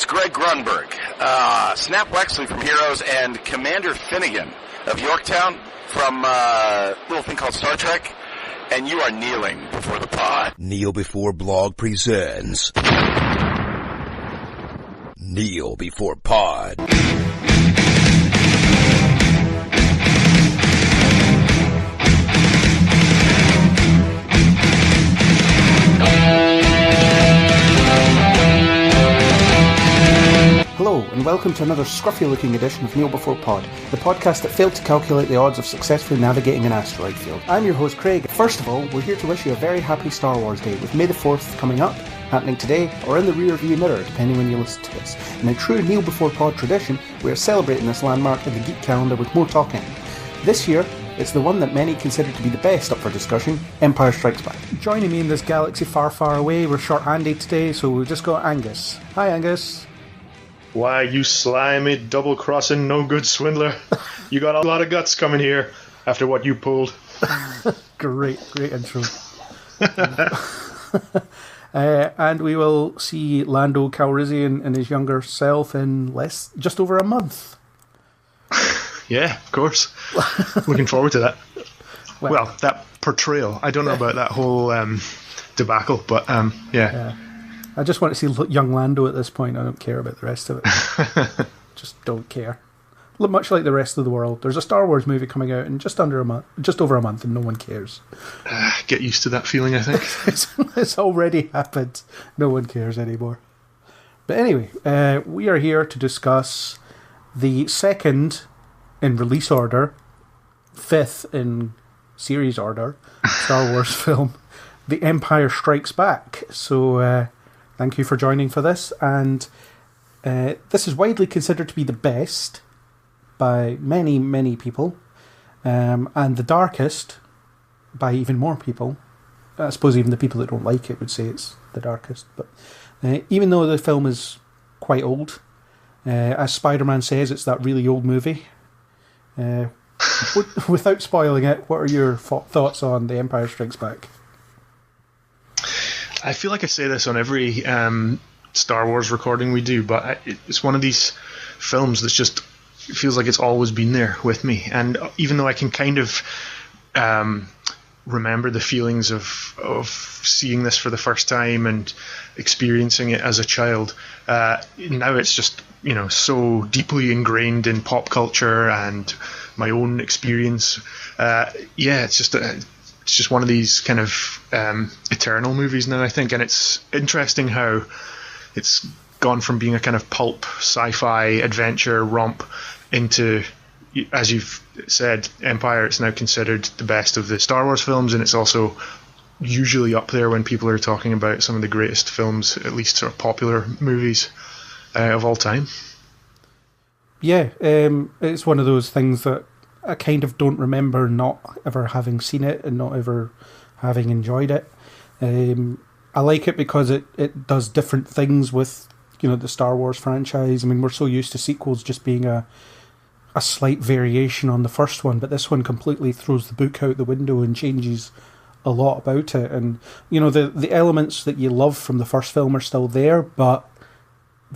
it's Greg Grunberg, Snap Wexley from Heroes, and Commander Finnegan of Yorktown from a little thing called Star Trek, and you are kneeling before the pod. Kneel Before Blog presents Kneel Before Pod. Hello, and welcome to another scruffy-looking edition of Kneel Before Pod, the podcast that failed to calculate the odds of successfully navigating an asteroid field. I'm your host, Craig. First of all, we're here to wish you a very happy Star Wars Day, with May the 4th coming up, happening today, or in the rear-view mirror, depending when you listen to this. In a true Kneel Before Pod tradition, we are celebrating this landmark in the geek calendar with more talking. This year, it's the one that many consider to be the best up for discussion, Empire Strikes Back. Joining me in this galaxy far, far away, we're short-handed today, so we've just got Angus. Hi, Angus. Why, you slimy, double-crossing, no-good swindler. You got a lot of guts coming here after what you pulled. Great intro. And we will see Lando Calrissian and his younger self in just over a month. Yeah, of course. Looking forward to that. Well, that portrayal. I don't know about that whole debacle, but yeah. I just want to see young Lando at this point. I don't care about the rest of it. Just don't care. Much like the rest of the world. There's a Star Wars movie coming out in just over a month, and no one cares. Get used to that feeling, I think. It's already happened. No one cares anymore. But anyway, we are here to discuss the second in release order, fifth in series order, Star Wars film, The Empire Strikes Back. So, thank you for joining for this, and this is widely considered to be the best by many, many people, and the darkest by even more people. I suppose even the people that don't like it would say it's the darkest, but even though the film is quite old, as Spider-Man says, it's that really old movie. Without spoiling it, what are your thoughts on The Empire Strikes Back? I feel like I say this on every Star Wars recording we do, but it's one of these films that's just feels like it's always been there with me. And even though I can kind of remember the feelings of seeing this for the first time and experiencing it as a child, now it's just, so deeply ingrained in pop culture and my own experience. It's just one of these kind of eternal movies now, I think, and it's interesting how it's gone from being a kind of pulp sci-fi adventure romp into, as you've said, Empire. It's now considered the best of the Star Wars films, and it's also usually up there when people are talking about some of the greatest films, at least sort of popular movies of all time. Yeah, it's one of those things that I kind of don't remember not ever having seen it and not ever having enjoyed it. I like it because it does different things with, the Star Wars franchise. I mean, we're so used to sequels just being a slight variation on the first one, but this one completely throws the book out the window and changes a lot about it. And, the elements that you love from the first film are still there, but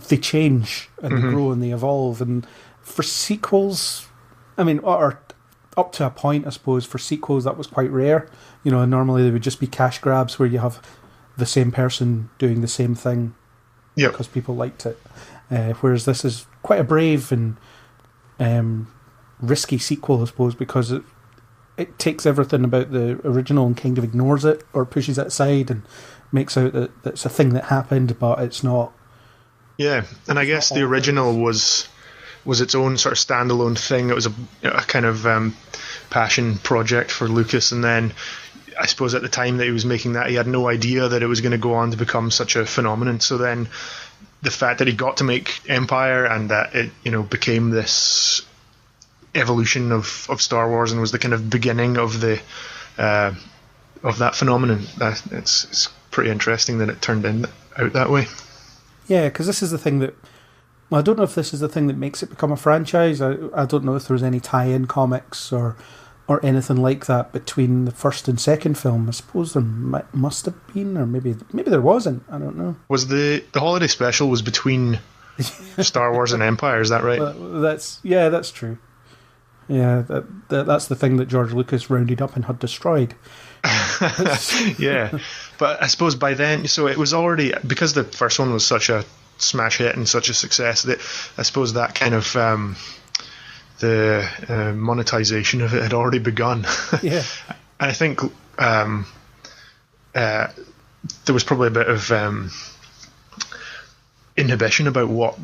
they change and they grow and they evolve. And for sequels, I mean, or up to a point, I suppose, for sequels, that was quite rare. Normally they would just be cash grabs where you have the same person doing the same thing because people liked it. Whereas this is quite a brave and risky sequel, I suppose, because it takes everything about the original and kind of ignores it or pushes it aside and makes out that it's a thing that happened, but it's not. Yeah, and I guess the original was its own sort of standalone thing. It was a kind of passion project for Lucas, and then I suppose at the time that he was making that, he had no idea that it was going to go on to become such a phenomenon. So then the fact that he got to make Empire and that it became this evolution of Star Wars and was the kind of beginning of the of that phenomenon, it's pretty interesting that it turned out that way. Yeah, because this is the thing that, I don't know if this is the thing that makes it become a franchise. I don't know if there was any tie-in comics or anything like that between the first and second film. I suppose there must have been, or maybe there wasn't. I don't know. Was the holiday special was between Star Wars and Empire. Is that right? That's true. Yeah, that's the thing that George Lucas rounded up and had destroyed. Yeah, but I suppose by then, so it was already, because the first one was such a smash hit and such a success, that I suppose that kind of the monetization of it had already begun. Yeah, and I think there was probably a bit of inhibition about what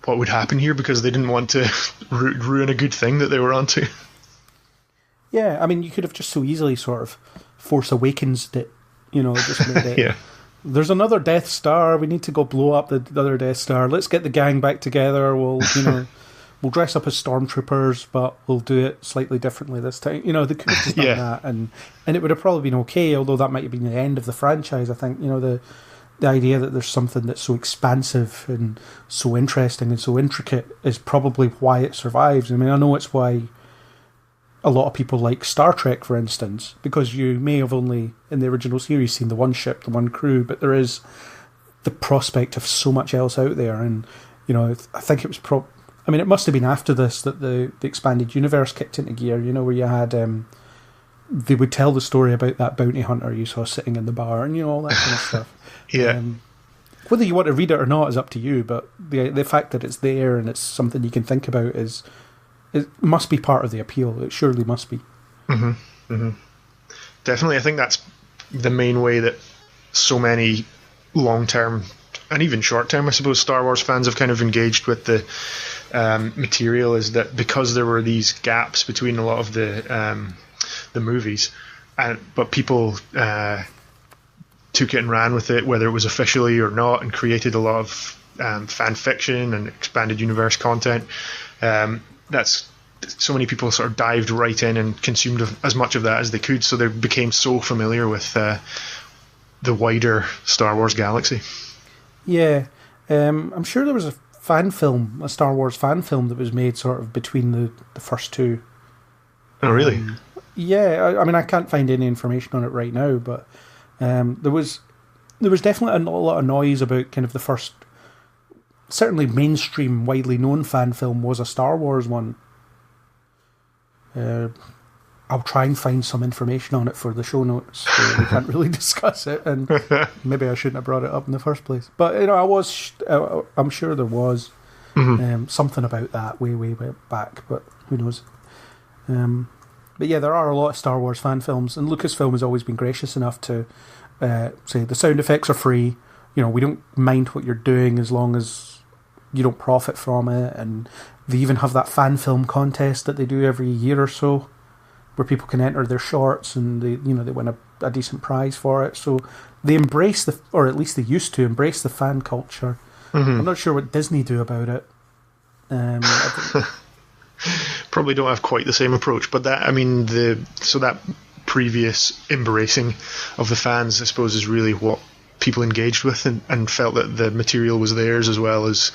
would happen here, because they didn't want to ruin a good thing that they were onto. Yeah, I mean, you could have just so easily sort of Force Awakens it, just made it. Yeah. There's another Death Star. We need to go blow up the other Death Star. Let's get the gang back together. We'll, we'll dress up as stormtroopers, but we'll do it slightly differently this time. They could have just done that, and it would have probably been okay. Although that might have been the end of the franchise. I think the idea that there's something that's so expansive and so interesting and so intricate is probably why it survives. I mean, I know it's why a lot of people like Star Trek, for instance, because you may have only, in the original series, seen the one ship, the one crew, but there is the prospect of so much else out there. And, I think it was it must have been after this that the expanded universe kicked into gear, where you had... they would tell the story about that bounty hunter you saw sitting in the bar and, all that kind of stuff. Yeah. Whether you want to read it or not is up to you, but the fact that it's there and it's something you can think about it must be part of the appeal. It surely must be. Mm-hmm. Mm-hmm. Definitely. I think that's the main way that so many long-term and even short-term, I suppose, Star Wars fans have kind of engaged with the material, is that because there were these gaps between a lot of the movies, but people took it and ran with it, whether it was officially or not, and created a lot of fan fiction and expanded universe content. That's so many people sort of dived right in and consumed as much of that as they could, so they became so familiar with the wider Star Wars galaxy. Yeah, I'm sure there was a Star Wars fan film that was made sort of between the first two. Oh, really? Yeah, I mean, I can't find any information on it right now, but there was definitely a lot of noise about kind of the first, certainly mainstream, widely known fan film was a Star Wars one. I'll try and find some information on it for the show notes, so we can't really discuss it, and maybe I shouldn't have brought it up in the first place. But I'm sure there was something about that way back, but who knows? But yeah, there are a lot of Star Wars fan films, and Lucasfilm has always been gracious enough to say the sound effects are free. We don't mind what you're doing as long as you don't profit from it. And they even have that fan film contest that they do every year or so, where people can enter their shorts and they win a decent prize for it. So they embrace or at least they used to embrace the fan culture. I'm not sure what Disney do about it. Probably don't have quite the same approach, but that previous embracing of the fans, I suppose, is really what people engaged with and felt that the material was theirs as well as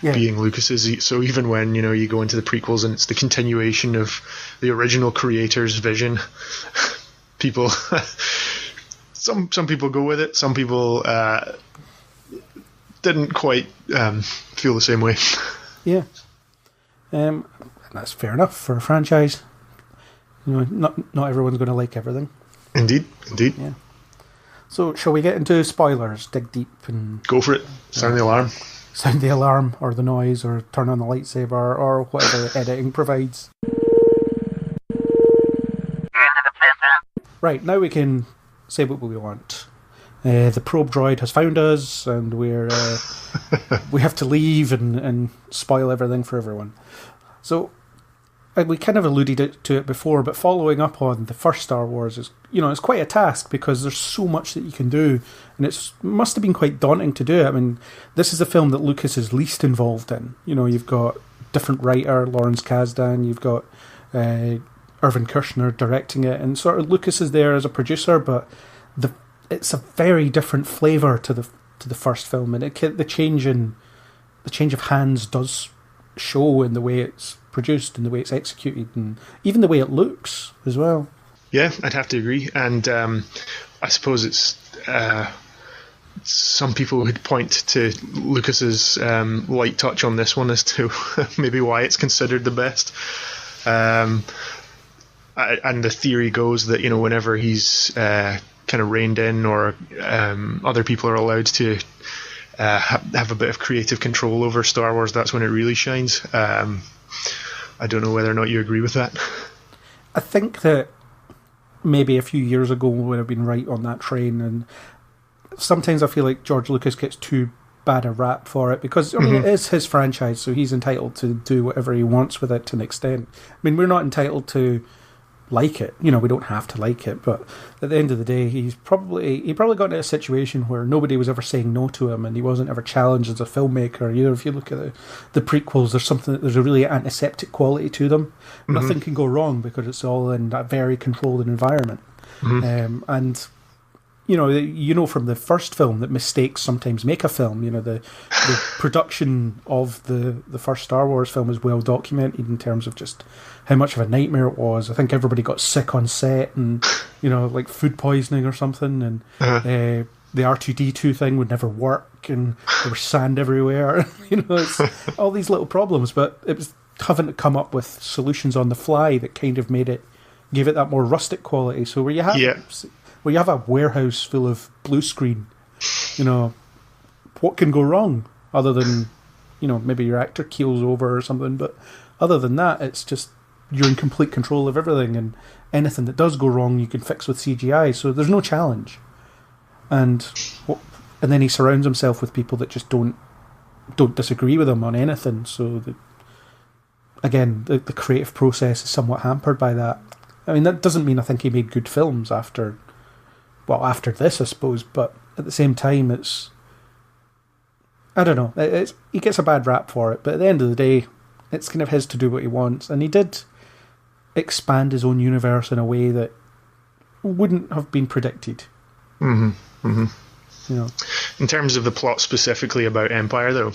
being Lucas's. So even when you go into the prequels and it's the continuation of the original creator's vision, people some people go with it, some people didn't quite feel the same way. Yeah. And that's fair enough for a franchise. Not everyone's going to like everything. Indeed. Yeah. So, shall we get into spoilers? Dig deep and go for it. Sound the alarm. Sound the alarm, or the noise, or turn on the lightsaber, or whatever editing provides. Right, now we can say what we want. The probe droid has found us, and we have to leave and spoil everything for everyone. So, we kind of alluded to it before, but following up on the first Star Wars is, it's quite a task because there's so much that you can do, and it must have been quite daunting to do it. I mean, this is a film that Lucas is least involved in. You've got different writer, Lawrence Kasdan, you've got Irvin Kershner directing it, and sort of Lucas is there as a producer, but it's a very different flavour to the first film, and the change of hands does show in the way it's produced and the way it's executed and even the way it looks as well. Yeah, I'd have to agree. And I suppose it's some people would point to Lucas's light touch on this one as to maybe why it's considered the best. And the theory goes that, you know, whenever he's kind of reined in, or other people are allowed to have a bit of creative control over Star Wars, that's when it really shines. I don't know whether or not you agree with that. I think that maybe a few years ago we would have been right on that train, and sometimes I feel like George Lucas gets too bad a rap for it, because I mean, it is his franchise, so he's entitled to do whatever he wants with it to an extent. I mean, we're not entitled to like it, you know, we don't have to like it, but at the end of the day, he probably got into a situation where nobody was ever saying no to him, and he wasn't ever challenged as a filmmaker. You know, if you look at the prequels, there's a really antiseptic quality to them. Nothing can go wrong because it's all in that very controlled environment. And you know from the first film that mistakes sometimes make a film. You know, the production of the first Star Wars film is well documented in terms of just how much of a nightmare it was. I think everybody got sick on set, and, you know, like food poisoning or something, and the R2-D2 thing would never work, and there was sand everywhere. You know, it's all these little problems, but it was having to come up with solutions on the fly that kind of gave it that more rustic quality. So where you have a warehouse full of blue screen, you know, what can go wrong other than, you know, maybe your actor keels over or something, but other than that, it's just you're in complete control of everything, and anything that does go wrong you can fix with CGI, so there's no challenge. And then he surrounds himself with people that just don't disagree with him on anything, so again, the creative process is somewhat hampered by that. I mean, that doesn't mean I think he made good films after this, I suppose, but at the same time, I don't know, he gets a bad rap for it, but at the end of the day, it's kind of his to do what he wants, and he did expand his own universe in a way that wouldn't have been predicted. You know, in terms of the plot specifically about Empire, though,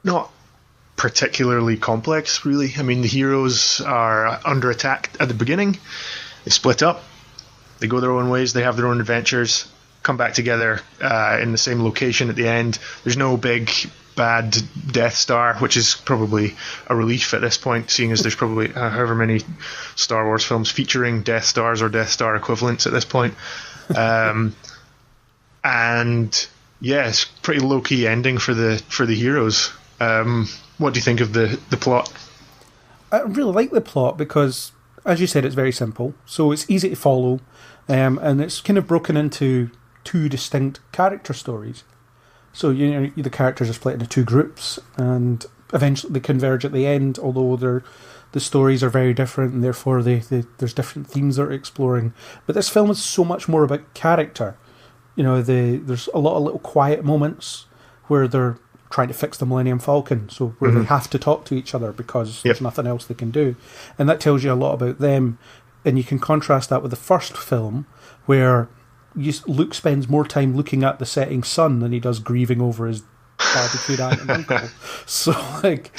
not particularly complex, really. I mean, the heroes are under attack at the beginning, they split up, they go their own ways, they have their own adventures, come back together in the same location at the end. There's no big bad Death Star, which is probably a relief at this point, seeing as there's probably however many Star Wars films featuring Death Stars or Death Star equivalents at this point. And yeah, it's pretty low-key ending for the heroes. What do you think of the plot? I really like the plot because, as you said, it's very simple, so it's easy to follow, and it's kind of broken into two distinct character stories. So, you know, the characters are split into two groups, and eventually they converge at the end, although the stories are very different, and therefore there's different themes they're exploring. But this film is so much more about character. You know, there's a lot of little quiet moments where they're trying to fix the Millennium Falcon, so where they have to talk to each other because there's nothing else they can do. And that tells you a lot about them. And you can contrast that with the first film, where Luke spends more time looking at the setting sun than he does grieving over his barbecued aunt and uncle. So, like...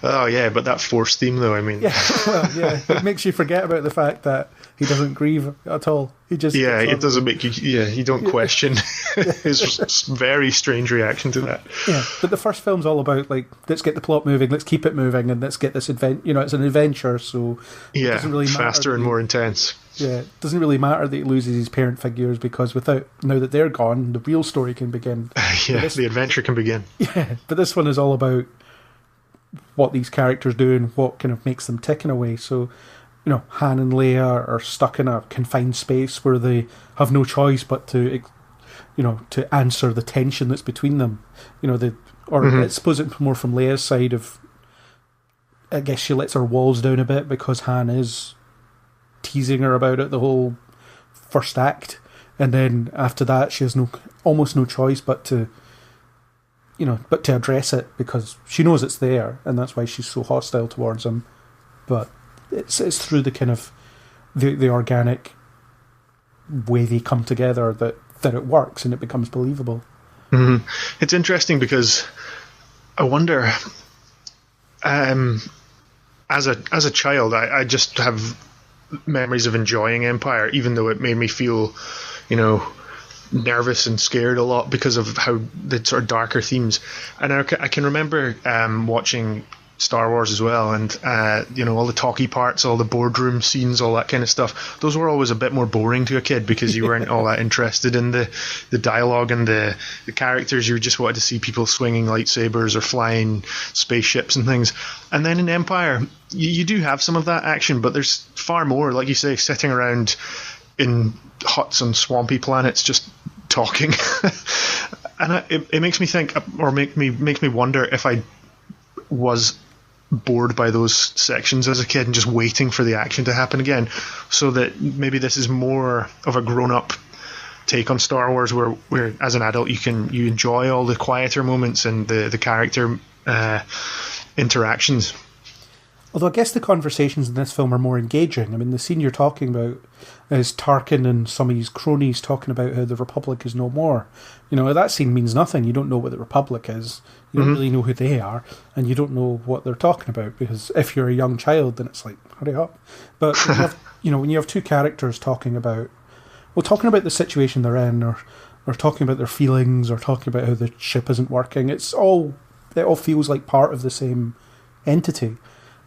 Oh, yeah, but that Force theme, though, I mean... Yeah, well, yeah, it makes you forget about the fact that he doesn't grieve at all. He just... Yeah, it doesn't make you... Yeah, you don't question his very strange reaction to that. Yeah, but the first film's all about, like, let's get the plot moving, let's keep it moving, and let's get this adventure... You know, it's an adventure, so... Yeah, it doesn't really matter faster and more intense. Yeah, it doesn't really matter that he loses his parent figures, because now that they're gone, the real story can begin. Yeah, the adventure can begin. Yeah, but this one is all about what these characters do and what kind of makes them tick in a way. So, you know, Han and Leia are stuck in a confined space where they have no choice but to answer the tension that's between them. You know, I suppose it's more from Leia's side of, I guess she lets her walls down a bit because Han is teasing her about it the whole first act, and then after that she has almost no choice but to address it because she knows it's there, and that's why she's so hostile towards him. But it's through the kind of the organic way they come together that it works and it becomes believable. It's interesting because I wonder, as a child, I just have memories of enjoying Empire, even though it made me feel nervous and scared a lot because of how the sort of darker themes. And I can remember watching Star Wars as well, and all the talky parts, all the boardroom scenes, all that kind of stuff. Those were always a bit more boring to a kid because you weren't all that interested in the dialogue and the characters. You just wanted to see people swinging lightsabers or flying spaceships and things. And then in Empire, you do have some of that action, but there's far more, like you say, sitting around in huts on swampy planets just talking. And it makes me think, or makes me wonder if I was bored by those sections as a kid and just waiting for the action to happen again, so that maybe this is more of a grown-up take on Star Wars where as an adult you enjoy all the quieter moments and the character interactions. Although I guess the conversations in this film are more engaging. I mean, the scene you're talking about is Tarkin and some of his cronies talking about how the Republic is no more. That scene means nothing. You don't know what the Republic is. You don't really know who they are, and you don't know what they're talking about, because if you're a young child, then it's like, hurry up. But when you have two characters talking about the situation they're in, or talking about their feelings, or talking about how the ship isn't working, it all feels like part of the same entity.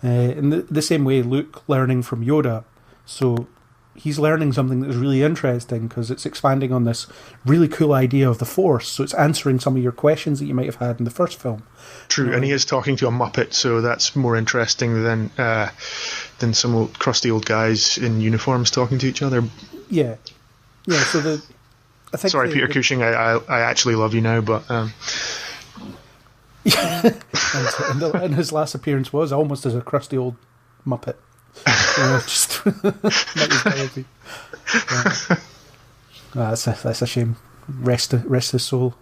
In the same way, Luke learning from Yoda, so he's learning something that's really interesting because it's expanding on this really cool idea of the Force, so it's answering some of your questions that you might have had in the first film. True, and he is talking to a Muppet, so that's more interesting than some crusty old guys in uniforms talking to each other. Yeah. So I think. Sorry, Peter Cushing, I actually love you now, but. And his last appearance was almost as a crusty old Muppet. That's a shame. Rest his soul.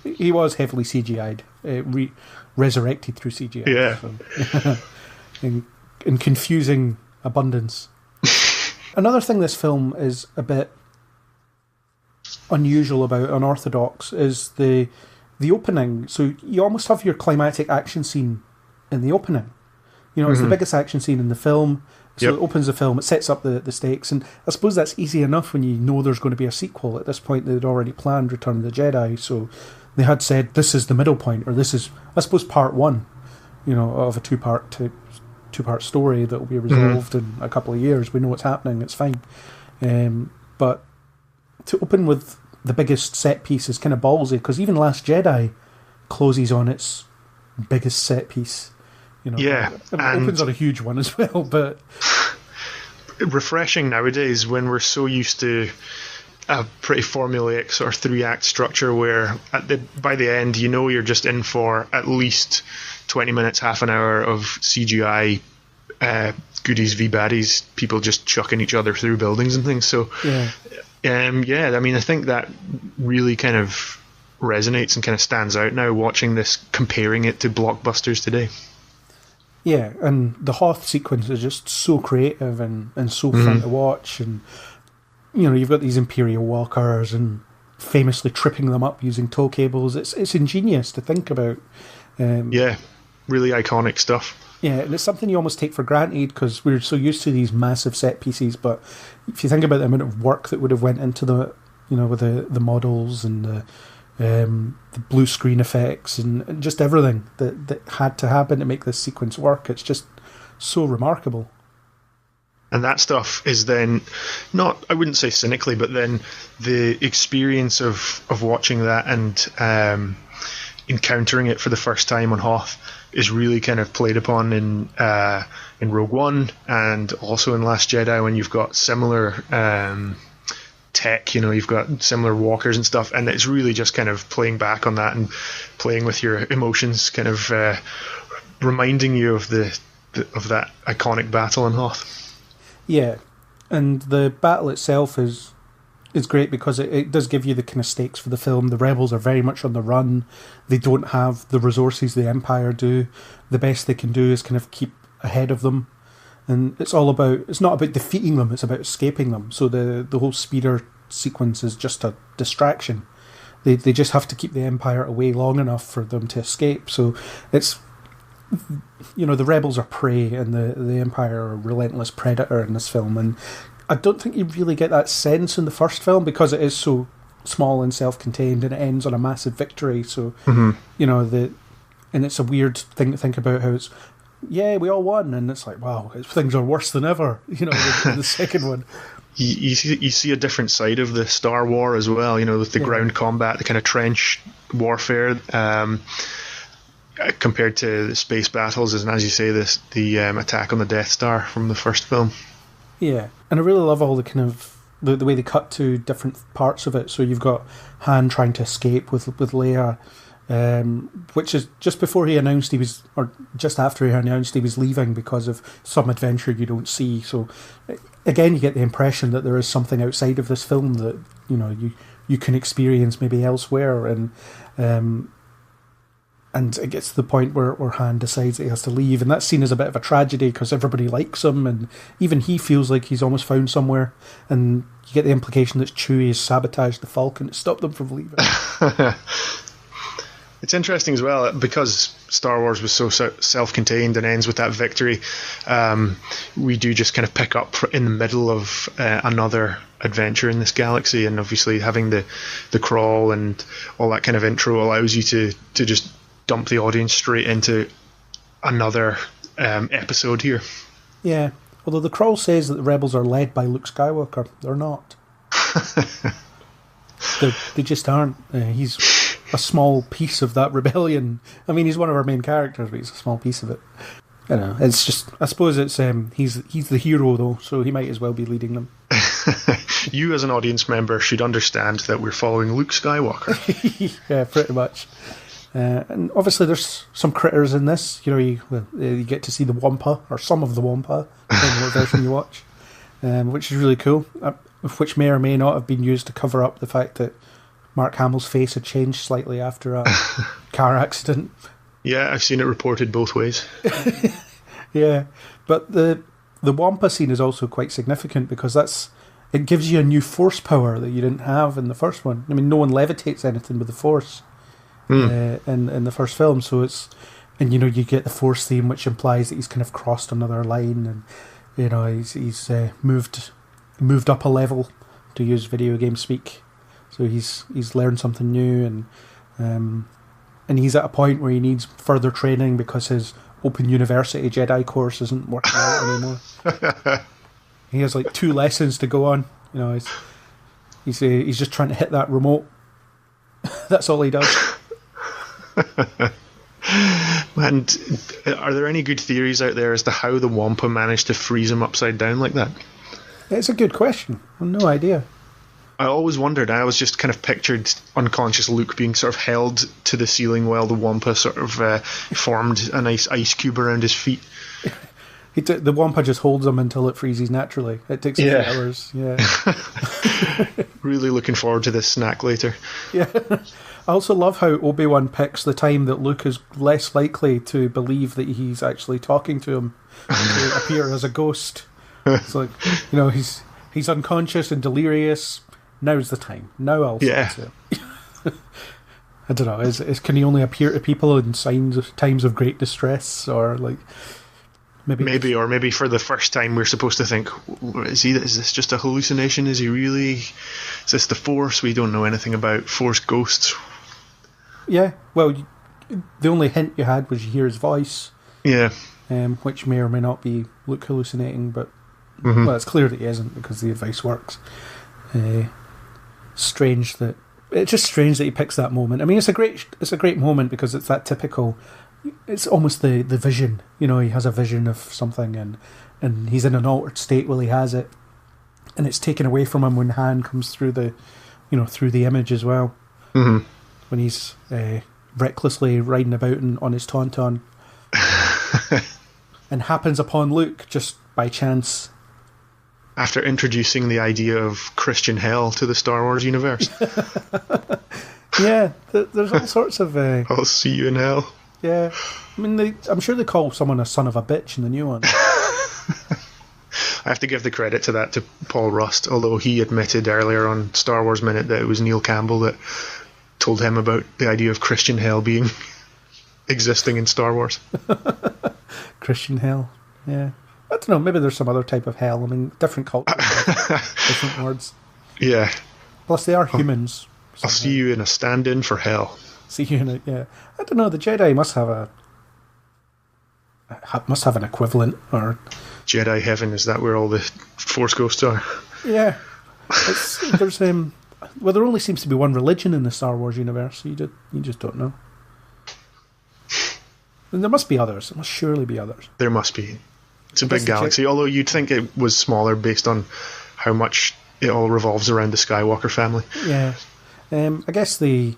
He was heavily CGI'd, resurrected through CGI. Yeah. So, in confusing abundance. Another thing this film is a bit unusual about, unorthodox, is the opening. So you almost have your climactic action scene in the opening. It's the biggest action scene in the film. So It opens the film, it sets up the stakes, and I suppose that's easy enough when you know there's going to be a sequel. At this point, they'd already planned Return of the Jedi, so they had said, this is the middle point, or this is, I suppose, part one, of a two-part story that will be resolved in a couple of years. We know what's happening, it's fine. But to open with the biggest set piece is kind of ballsy, because even Last Jedi closes on its biggest set piece. Yeah, it opens on a huge one as well, but refreshing nowadays when we're so used to a pretty formulaic sort of 3-act structure where by the end you're just in for at least 20 minutes, half an hour of CGI goodies v baddies, people just chucking each other through buildings and things. So I think that really kind of resonates and kind of stands out now watching this, comparing it to blockbusters today. Yeah, and the Hoth sequence is just so creative and so fun to watch. And, you've got these Imperial walkers and famously tripping them up using tow cables. It's ingenious to think about. Really iconic stuff. Yeah, and it's something you almost take for granted because we're so used to these massive set pieces. But if you think about the amount of work that would have went into the, with the models and the blue screen effects and just everything that had to happen to make this sequence work. It's just so remarkable. And that stuff is then not, I wouldn't say cynically, but then the experience of watching that and encountering it for the first time on Hoth is really kind of played upon in Rogue One and also in Last Jedi, when you've got similar tech, you've got similar walkers and stuff, and it's really just kind of playing back on that and playing with your emotions, kind of reminding you of that iconic battle in Hoth. Yeah, and the battle itself is great because it does give you the kind of stakes for the film. The rebels are very much on the run. They don't have the resources the Empire do. The best they can do is kind of keep ahead of them. And it's not about defeating them, it's about escaping them. So the whole speeder sequence is just a distraction. They just have to keep the Empire away long enough for them to escape. So it's, the rebels are prey and the Empire are a relentless predator in this film. And I don't think you really get that sense in the first film because it is so small and self-contained, and it ends on a massive victory. So you know and it's a weird thing to think about how it's we all won, and it's like wow, things are worse than ever. You know, the second one. You see a different side of the Star War as well. You know, with the ground combat, the kind of trench warfare. Compared to the space battles, and as you say, the attack on the Death Star from the first film. Yeah, and I really love all the kind of the way they cut to different parts of it. So you've got Han trying to escape with Leia, which is just before he announced he was, or just after he announced he was leaving because of some adventure you don't see. So again, you get the impression that there is something outside of this film that you can experience maybe elsewhere, and it gets to the point where Han decides that he has to leave, and that's seen as a bit of a tragedy because everybody likes him, and even he feels like he's almost found somewhere, and you get the implication that Chewie has sabotaged the Falcon to stop them from leaving. It's interesting as well, because Star Wars was so self-contained and ends with that victory, we do just kind of pick up in the middle of another adventure in this galaxy, and obviously having the crawl and all that kind of intro allows you to just dump the audience straight into another episode here. Yeah, although the crawl says that the rebels are led by Luke Skywalker. They're not. They just aren't. He's a small piece of that rebellion. I mean, he's one of our main characters, but he's a small piece of it. I don't know. It's just, I suppose it's he's the hero though, so he might as well be leading them. You as an audience member should understand that we're following Luke Skywalker. Yeah, pretty much. And obviously there's some critters in this. You get to see the Wampa, or some of the Wampa, depending on what version you watch, which is really cool, which may or may not have been used to cover up the fact that Mark Hamill's face had changed slightly after a car accident. Yeah, I've seen it reported both ways. Yeah, but the Wampa scene is also quite significant because it gives you a new force power that you didn't have in the first one. I mean, no one levitates anything with the force in the first film, so you get the force theme, which implies that he's kind of crossed another line, and he's moved up a level, to use video game speak. So he's learned something new, and he's at a point where he needs further training because his Open University Jedi course isn't working out anymore. He has like 2 lessons to go on. He's just trying to hit that remote. That's all he does. And are there any good theories out there as to how the Wampa managed to freeze him upside down like that? It's a good question. I've no idea. I always wondered. I always just kind of pictured unconscious Luke being sort of held to the ceiling while the Wampa sort of formed a nice ice cube around his feet. The Wampa just holds him until it freezes naturally. It takes a few hours. Yeah. Really looking forward to this snack later. Yeah. I also love how Obi-Wan picks the time that Luke is less likely to believe that he's actually talking to him to appear as a ghost. It's like, he's unconscious and delirious. Now's the time. Now I'll say it. I don't know. Can he only appear to people in times of great distress, or like maybe for the first time we're supposed to think, is this just a hallucination? Is this the Force? We don't know anything about Force ghosts. Yeah. Well, the only hint you had was you hear his voice. Yeah. Which may or may not be Luke hallucinating, but well, it's clear that he isn't because the advice works. It's strange that he picks that moment. I mean, it's a great moment because it's that typical. It's almost the vision. He has a vision of something, and he's in an altered state while he has it, and it's taken away from him when Han comes through the image as well. Mm-hmm. When he's recklessly riding about on his Tauntaun, and happens upon Luke just by chance. After introducing the idea of Christian hell to the Star Wars universe. Yeah, there's all sorts of... I'll see you in hell. Yeah. I mean, I'm sure they call someone a son of a bitch in the new one. I have to give the credit to that to Paul Rust, although he admitted earlier on Star Wars Minute that it was Neil Campbell that told him about the idea of Christian hell existing in Star Wars. Christian hell, yeah. I don't know, maybe there's some other type of hell. I mean, different cultures have different words. Yeah. Plus, they are humans. I'll see you in a stand-in for hell. See you in it, yeah. I don't know. The Jedi must have an equivalent, or Jedi heaven, is that where all the Force ghosts are? yeah. There's well, there only seems to be one religion in the Star Wars universe. So you just don't know. And there must be others. There must surely be others. There must be. It's a big galaxy, although you'd think it was smaller based on how much it all revolves around the Skywalker family. Yeah. I guess the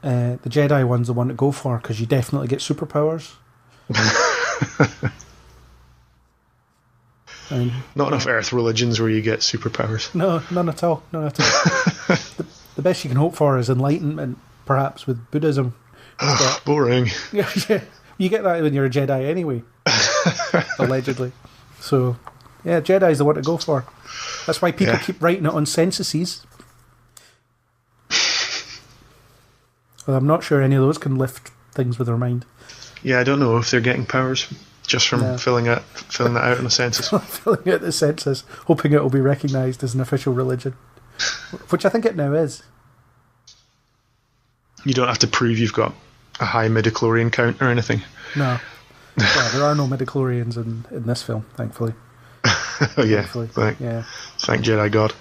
Jedi one's the one to go for, because you definitely get superpowers. Not enough Earth religions where you get superpowers. No, none at all. None at all. The best you can hope for is enlightenment, perhaps, with Buddhism. Boring. Yeah, you get that when you're a Jedi anyway, allegedly. So, yeah, Jedi's the one to go for. That's why people keep writing it on censuses. Well, I'm not sure any of those can lift things with their mind. Yeah, I don't know if they're getting powers just from filling that out in the census. Filling out the census, hoping it will be recognised as an official religion, which I think it now is. You don't have to prove you've got a high midichlorian count or anything. No. Well, there are no midichlorians in this film, thankfully. Oh yeah, thank Jedi God.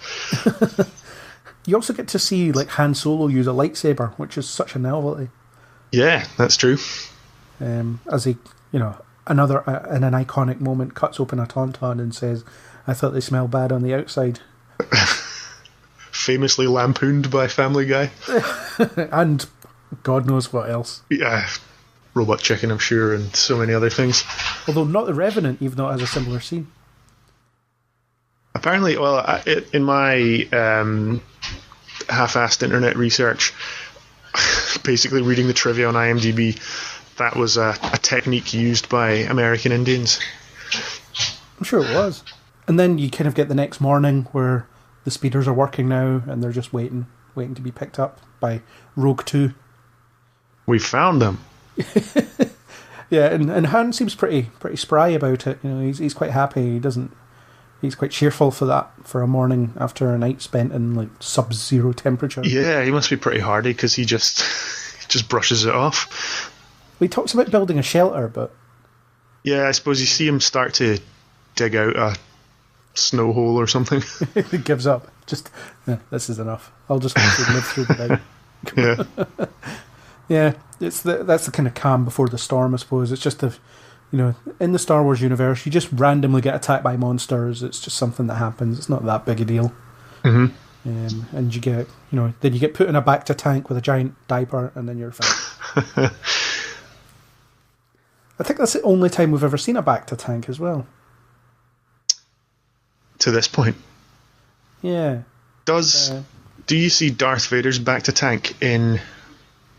You also get to see like Han Solo use a lightsaber, which is such a novelty. Yeah, that's true. As he, in an iconic moment, cuts open a tauntaun and says, "I thought they smelled bad on the outside." Famously lampooned by Family Guy. And God knows what else. Yeah, Robot Chicken, I'm sure, and so many other things. Although not The Revenant, even though it has a similar scene. Apparently, well, in my half-assed internet research, basically reading the trivia on IMDb, that was a technique used by American Indians. I'm sure it was. And then you kind of get the next morning where the speeders are working now and they're just waiting to be picked up by Rogue 2. We found them. Yeah, and Han seems pretty spry about it. He's quite happy. He's quite cheerful for a morning after a night spent in like sub-zero temperature. Yeah, he must be pretty hardy because he just brushes it off. Well, he talks about building a shelter, but yeah, I suppose you see him start to dig out a snow hole or something. He gives up. This is enough. I'll just live through the night. Yeah. Yeah, that's the kind of calm before the storm, I suppose. It's just in the Star Wars universe, you just randomly get attacked by monsters. It's just something that happens. It's not that big a deal. Mm-hmm. And you get, then you get put in a Bacta tank with a giant diaper, and then you're fine. I think that's the only time we've ever seen a Bacta tank as well. To this point. Yeah. Do you see Darth Vader's Bacta tank in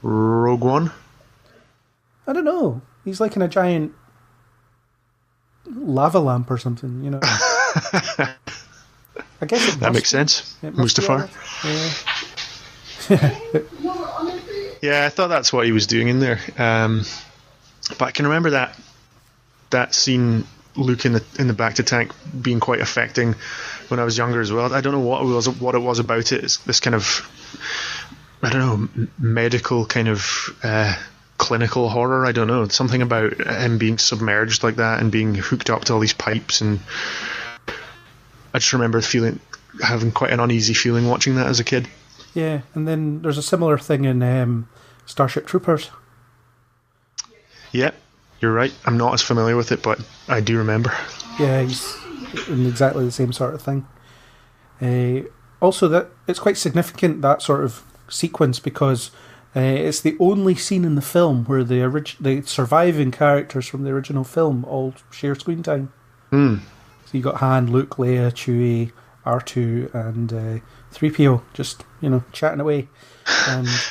Rogue One? I don't know. He's like in a giant lava lamp or something, I guess that makes sense. Mustafar. Yeah, I thought that's what he was doing in there. But I can remember that scene, Luke in the Bacta tank, being quite affecting when I was younger as well. I don't know what it was about it. It's this kind of, I don't know, medical kind of clinical horror. I don't know, something about him being submerged like that and being hooked up to all these pipes, and I just remember having quite an uneasy feeling watching that as a kid. Yeah, and then there's a similar thing in Starship Troopers. Yeah, you're right. I'm not as familiar with it, but I do remember. Yeah, he's in exactly the same sort of thing. Also, that it's quite significant, that sort of sequence, because it's the only scene in the film where the surviving characters from the original film all share screen time. So you got Han, Luke, Leia, Chewie, R2, and 3PO just chatting away.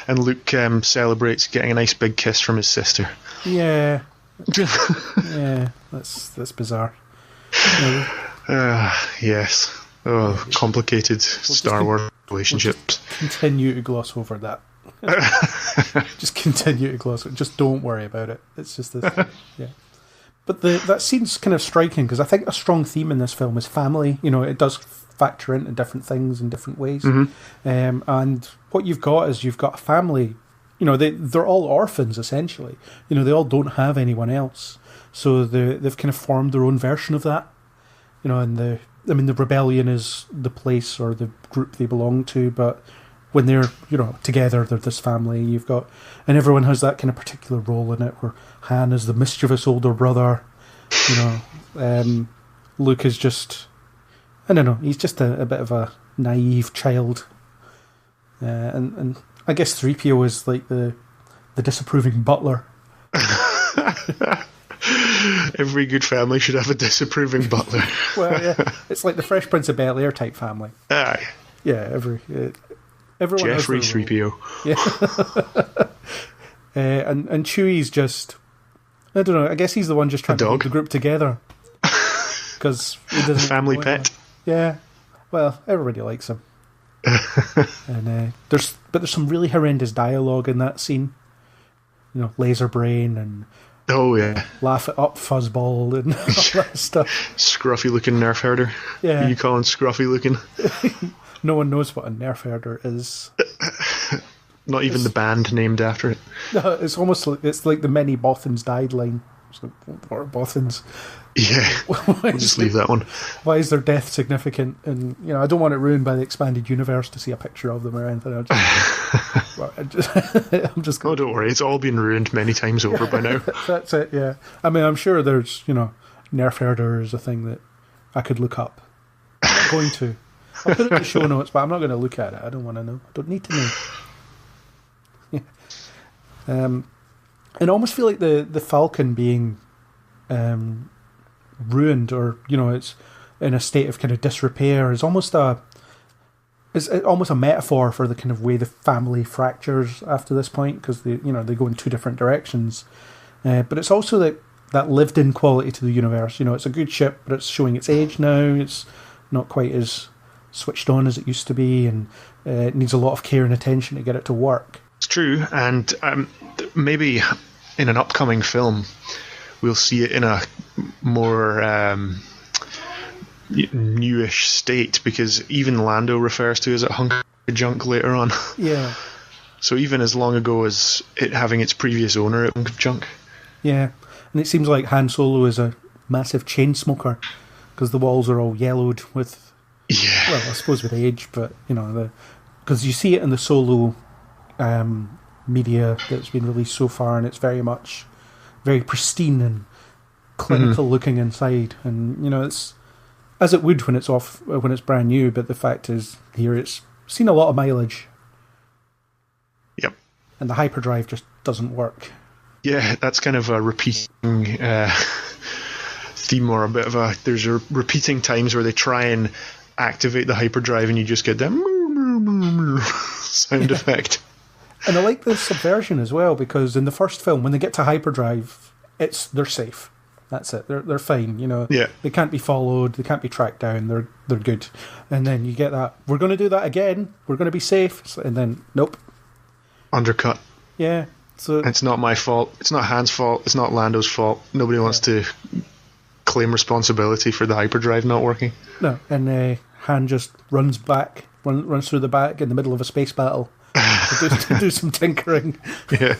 And Luke celebrates getting a nice big kiss from his sister. Yeah, yeah, that's bizarre. Yes. Oh, complicated Star Wars relationships. Continue to gloss over that. Just continue to gloss over it. Just don't worry about it. It's just this. Yeah. But that scene's kind of striking because I think a strong theme in this film is family. You know, it does factor into different things in different ways. And what you've got is you've got a family. You know, they're all orphans essentially. You know, they all don't have anyone else, so they've kind of formed their own version of that. You know, and the rebellion is the place or the group they belong to, but when they're, you know, together, they're this family. You've got, and everyone has that kind of particular role in it, where Han is the mischievous older brother. You know, Luke is just, I don't know, he's just a bit of a naive child, and I guess 3PO is like the disapproving butler. Every good family should have a disapproving butler. Well, yeah, it's like the Fresh Prince of Bel-Air type family. Aye. Yeah, everyone Jeffrey has their 3PO. Yeah. And Chewie's just, I don't know, I guess he's the one just trying to hold the group together. Because he doesn't... Family pet. Yeah. Well, everybody likes him. And there's some really horrendous dialogue in that scene. You know, laser brain and... Oh, yeah. Laugh it up, fuzzball, and all that stuff. Scruffy looking nerf herder. Yeah. Who you calling scruffy looking? No one knows what a nerf herder is. Not even the band named after it. No, it's almost like it's like the many Bothans died line. It's like, what are Bothans? Yeah. We'll just leave that one. Why is their death significant? And you know, I don't want it ruined by the expanded universe to see a picture of them or anything. I'm just. Oh, don't worry. It's all been ruined many times over by now. That's it. Yeah. I mean, I'm sure there's, you know, nerf herder is a thing that I could look up. I'm not going to. I'll put it in the show notes, but I'm not going to look at it. I don't want to know. I don't need to know. Yeah. And I almost feel like the Falcon being ruined, or you know, it's in a state of kind of disrepair, is almost a metaphor for the kind of way the family fractures after this point, because they go in two different directions. But it's also that lived-in quality to the universe. You know, it's a good ship, but it's showing its age now. It's not quite as switched on as it used to be, and it needs a lot of care and attention to get it to work. It's true, and maybe in an upcoming film we'll see it in a more newish state, because even Lando refers to it as a hunk of junk later on. Yeah. So even as long ago as it having its previous owner, a hunk of junk. Yeah, and it seems like Han Solo is a massive chain smoker, because the walls are all yellowed with, yeah, well, I suppose with age, but you know, because you see it in the Solo media that's been released so far, and it's very pristine and clinical looking inside, and you know, it's as it would when it's brand new. But the fact is, here it's seen a lot of mileage. Yep. And the hyperdrive just doesn't work. Yeah, that's kind of a repeating theme, or a bit of a. There's a repeating times where they try and activate the hyperdrive, and you just get that sound effect. And I like the subversion as well, because in the first film, when they get to hyperdrive, they're safe. That's it. They're fine. You know, yeah. They can't be followed. They can't be tracked down. They're good. And then you get that. We're going to do that again. We're going to be safe. And then nope. Undercut. Yeah. So it's not my fault. It's not Han's fault. It's not Lando's fault. Nobody wants to claim responsibility for the hyperdrive not working. No. And Han just runs through the back in the middle of a space battle to do some tinkering. Yeah.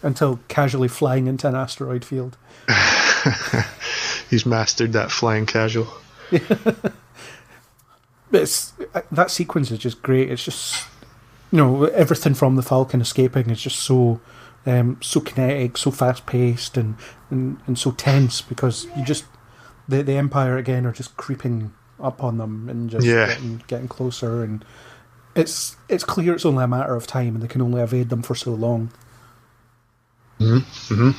Until casually flying into an asteroid field. He's mastered that flying casual. That sequence is just great. It's just, you know, everything from the Falcon escaping is just so kinetic, so fast paced, and so tense, because you just the Empire again are just creeping up on them and just getting closer, and it's clear it's only a matter of time, and they can only evade them for so long. Mm-hmm. Mm-hmm.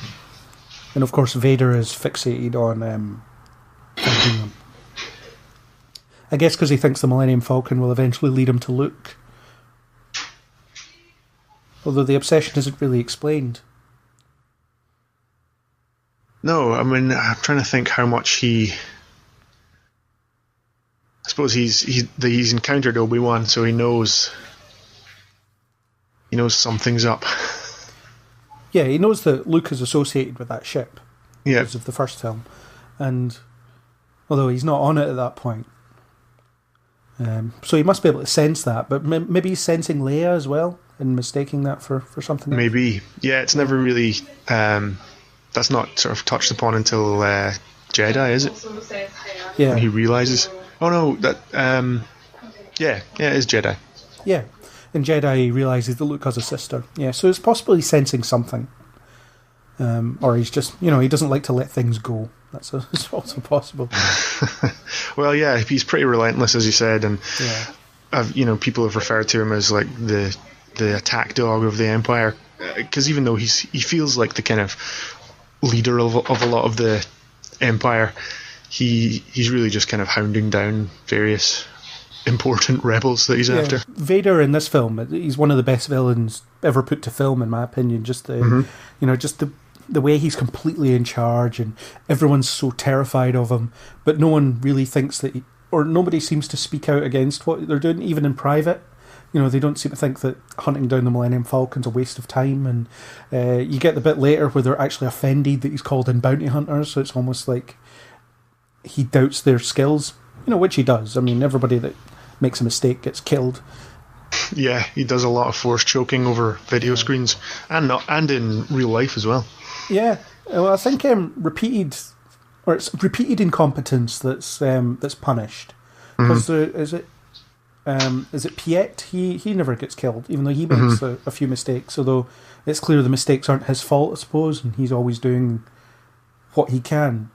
And of course, Vader is fixated on finding them. I guess because he thinks the Millennium Falcon will eventually lead him to Luke. Although the obsession isn't really explained. No, I mean, I'm trying to think how much he. I suppose he's encountered Obi-Wan, so he knows something's up. Yeah, he knows that Luke is associated with that ship. because of the first film. And although he's not on it at that point. So he must be able to sense that, but maybe he's sensing Leia as well and mistaking that for something else. Maybe. Yeah, it's never really... that's not sort of touched upon until Jedi, is it? Yeah. When he realises... Oh no, that... yeah, it is Jedi. Yeah. In Jedi he realises that Luke has a sister. Yeah, so it's possibly sensing something. Or he's just, he doesn't like to let things go. It's also possible. Well, yeah, he's pretty relentless, as you said, and people have referred to him as like the attack dog of the Empire, because even though he feels like the kind of leader of a lot of the Empire, he's really just kind of hounding down various important rebels that he's after. Vader in this film, he's one of the best villains ever put to film, in my opinion. Just the way he's completely in charge, and everyone's so terrified of him, but no one really thinks that or nobody seems to speak out against what they're doing, even in private. They don't seem to think that hunting down the Millennium Falcon's a waste of time, and you get the bit later where they're actually offended that he's called in bounty hunters, so it's almost like he doubts their skills, which he does. I mean, everybody that makes a mistake gets killed. Yeah, he does a lot of force choking over video screens, and in real life as well. Yeah, well, I think it's repeated incompetence that's punished. Because is it Piet? He never gets killed, even though he makes a few mistakes. Although it's clear the mistakes aren't his fault, I suppose, and he's always doing what he can.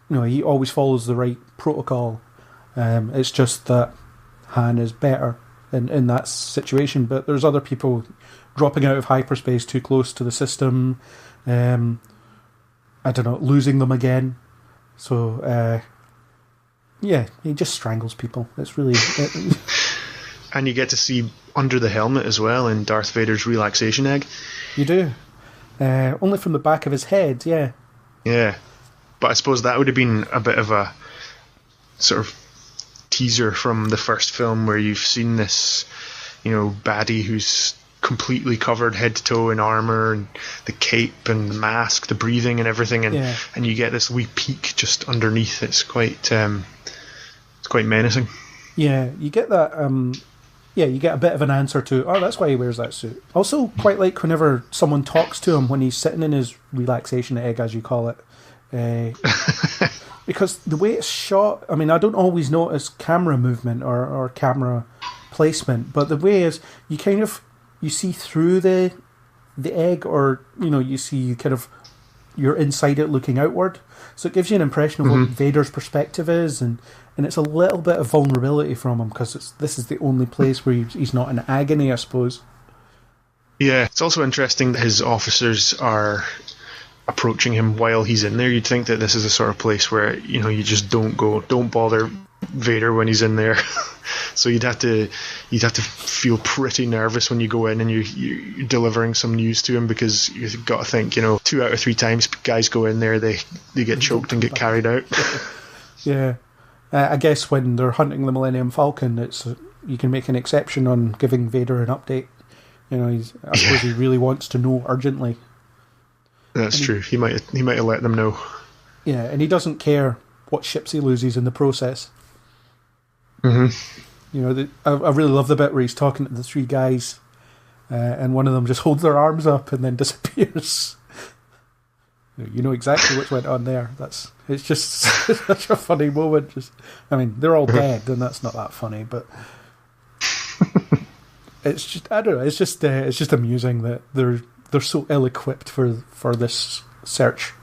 He always follows the right protocol. It's just that Han is better in that situation. But there's other people dropping out of hyperspace too close to the system. I don't know, losing them again. So, he just strangles people. It's really... And you get to see under the helmet as well in Darth Vader's relaxation egg. You do. Only from the back of his head, yeah. Yeah. But I suppose that would have been a bit of a sort of teaser from the first film, where you've seen this, baddie who's completely covered head to toe in armor, and the cape and the mask, the breathing and everything, and you get this wee peek just underneath. It's quite menacing. Yeah, you get that. You get a bit of an answer to, that's why he wears that suit. Also, quite like whenever someone talks to him when he's sitting in his relaxation egg, as you call it, because the way it's shot. I mean, I don't always notice camera movement or camera placement, but the way is you see through the egg, or you see kind of you're inside it looking outward, so it gives you an impression of what Vader's perspective is, and it's a little bit of vulnerability from him, because this is the only place where he's not in agony, I suppose. Yeah, it's also interesting that his officers are approaching him while he's in there. You'd think that this is a sort of place where you just don't bother Vader when he's in there. So you'd have to feel pretty nervous when you go in and you're delivering some news to him, because you've got to think, 2 out of 3 times guys go in there, they get choked and get carried out. Yeah. I guess when they're hunting the Millennium Falcon, you can make an exception on giving Vader an update. I suppose he really wants to know urgently. That's true. He might have let them know. Yeah, and he doesn't care what ships he loses in the process. I really love the bit where he's talking to the 3 guys, and one of them just holds their arms up and then disappears. You know exactly what went on there. It's just such a funny moment. They're all dead, and that's not that funny, but it's just, I don't know. It's just amusing that they're so ill-equipped for this search.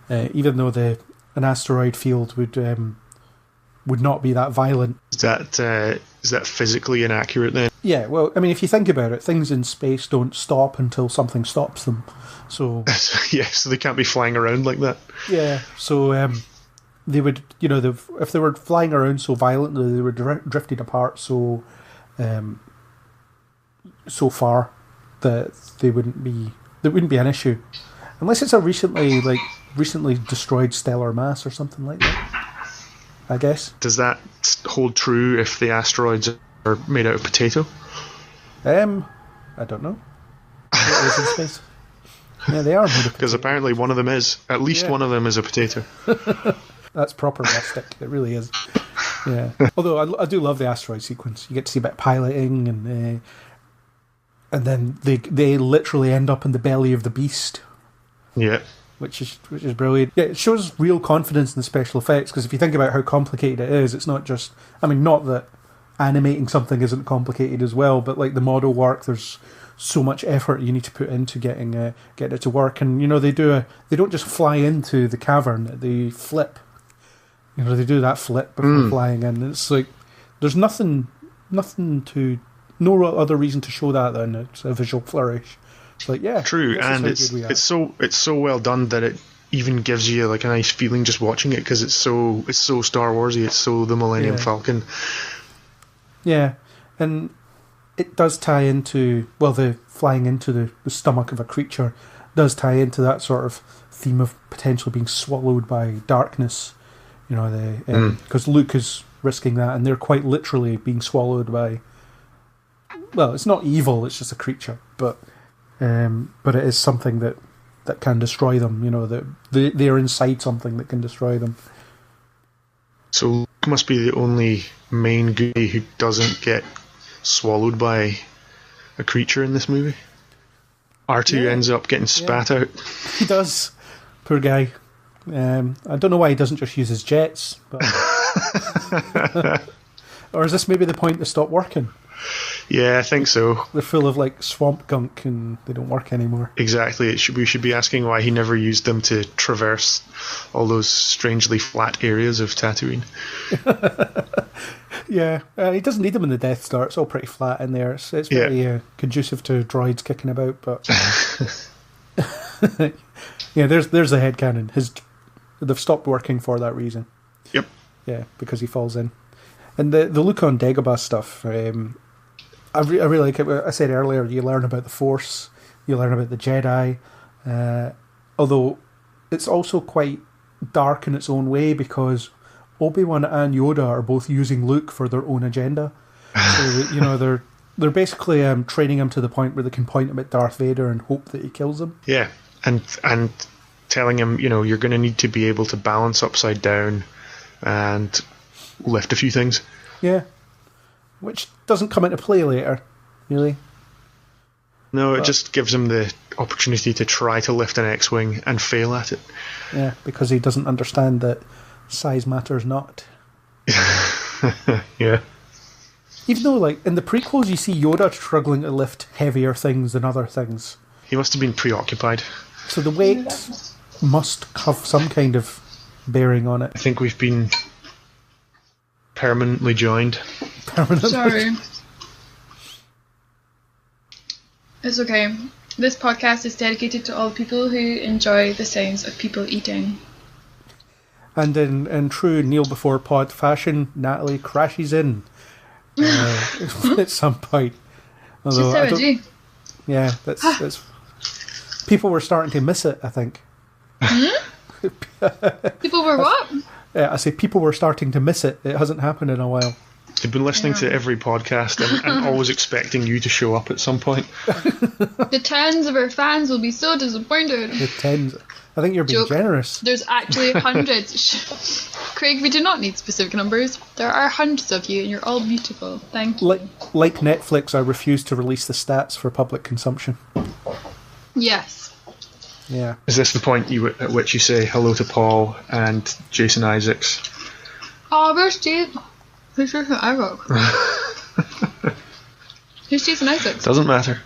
Even though an asteroid field would not be that violent. Is that physically inaccurate then? Yeah, well, I mean, if you think about it, things in space don't stop until something stops them. So so they can't be flying around like that. Yeah, so they would, if they were flying around so violently, they were drifted apart so far that they wouldn't be an issue, unless it's a recently destroyed stellar mass or something like that, I guess. Does that hold true if the asteroids are made out of potato? I don't know. What is in space? Yeah, they are made of Because apparently one of them is. At least one of them is a potato. That's proper rustic. It really is. Yeah. Although I do love the asteroid sequence. You get to see a bit of piloting, and then they literally end up in the belly of the beast. Yeah. Which is brilliant. Yeah, it shows real confidence in the special effects, because if you think about how complicated it is, it's not just... I mean, not that animating something isn't complicated as well, but like the model work, there's so much effort you need to put into getting it to work. And they don't just fly into the cavern, they flip. They do that flip before flying in. It's like there's nothing no other reason to show that than it's a visual flourish. It's like, yeah, true, and it's so well done that it even gives you like a nice feeling just watching it, because it's so Star Warsy. It's so the Millennium Falcon. Yeah, and it does tie into the flying into the stomach of a creature does tie into that sort of theme of potentially being swallowed by darkness. Because Luke is risking that, and they're quite literally being swallowed by. Well, it's not evil; it's just a creature, but it is something that can destroy them. That they're inside something that can destroy them. So Luke must be the only main goody who doesn't get swallowed by a creature in this movie. R2 ends up getting spat out. He does. Poor guy. I don't know why he doesn't just use his jets. But or is this maybe the point they stop working? Yeah, I think so. They're full of like swamp gunk and they don't work anymore. Exactly. We should be asking why he never used them to traverse all those strangely flat areas of Tatooine. Yeah, he doesn't need them in the Death Star. It's all pretty flat in there. It's very conducive to droids kicking about. But yeah, there's the headcanon. They've stopped working for that reason. Yep. Yeah, because he falls in. And the Luke on Dagobah stuff, I really like it. I said earlier, you learn about the Force, you learn about the Jedi, although it's also quite dark in its own way, because Obi-Wan and Yoda are both using Luke for their own agenda. So, they're basically training him to the point where they can point him at Darth Vader and hope that he kills him. Yeah, and telling him, you're going to need to be able to balance upside down and lift a few things. Yeah. Which doesn't come into play later, really. No, it just gives him the opportunity to try to lift an X-Wing and fail at it. Yeah, because he doesn't understand that size matters not. Yeah. Even though, like, in the prequels you see Yoda struggling to lift heavier things than other things. He must have been preoccupied. So the weight must have some kind of bearing on it. I think we've been permanently joined. Sorry. It's okay. This podcast is dedicated to all people who enjoy the sounds of people eating. And in true Kneel Before Pod fashion, Natalie crashes in at some point. Although, just so I do. Yeah, that's people were starting to miss it, I think. People were what? I say people were starting to miss it. It hasn't happened in a while. They've been listening to every podcast and always expecting you to show up at some point. The tens of our fans will be so disappointed. The tens. I think you're being generous. There's actually hundreds. Craig, we do not need specific numbers. There are hundreds of you and you're all beautiful. Thank you. Like Netflix, I refuse to release the stats for public consumption. Yes. Yeah. Is this the point at which you say hello to Paul and Jason Isaacs? Oh, where's Jason? Who's Jason Isaacs? Who's Jason Isaacs? Doesn't matter.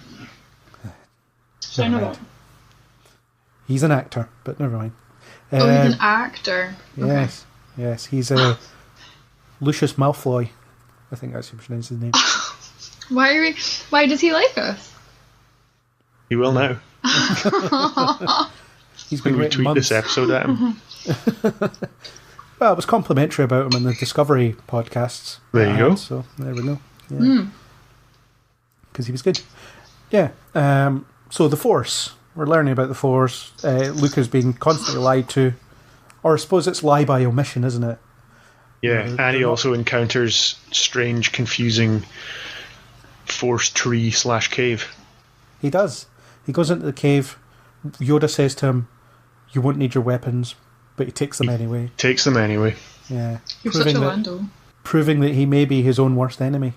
I know that. He's an actor, but never mind. He's an actor. Yes, okay. Yes, he's Lucius Malfoy. I think that's how you pronounce his name. Why does he like us? He will now. He's been we tweet this episode at him. Well, it was complimentary about him in the Discovery podcasts. There you go. So there we go. Because he was good. Yeah. So the Force. We're learning about the Force. Luke is being constantly lied to. Or I suppose it's lie by omission, isn't it? Yeah, and he also encounters strange, confusing Force tree / cave. He does. He goes into the cave, Yoda says to him, "You won't need your weapons," but he takes them anyway. Takes them anyway. Yeah, You're such a Lando. Proving that he may be his own worst enemy,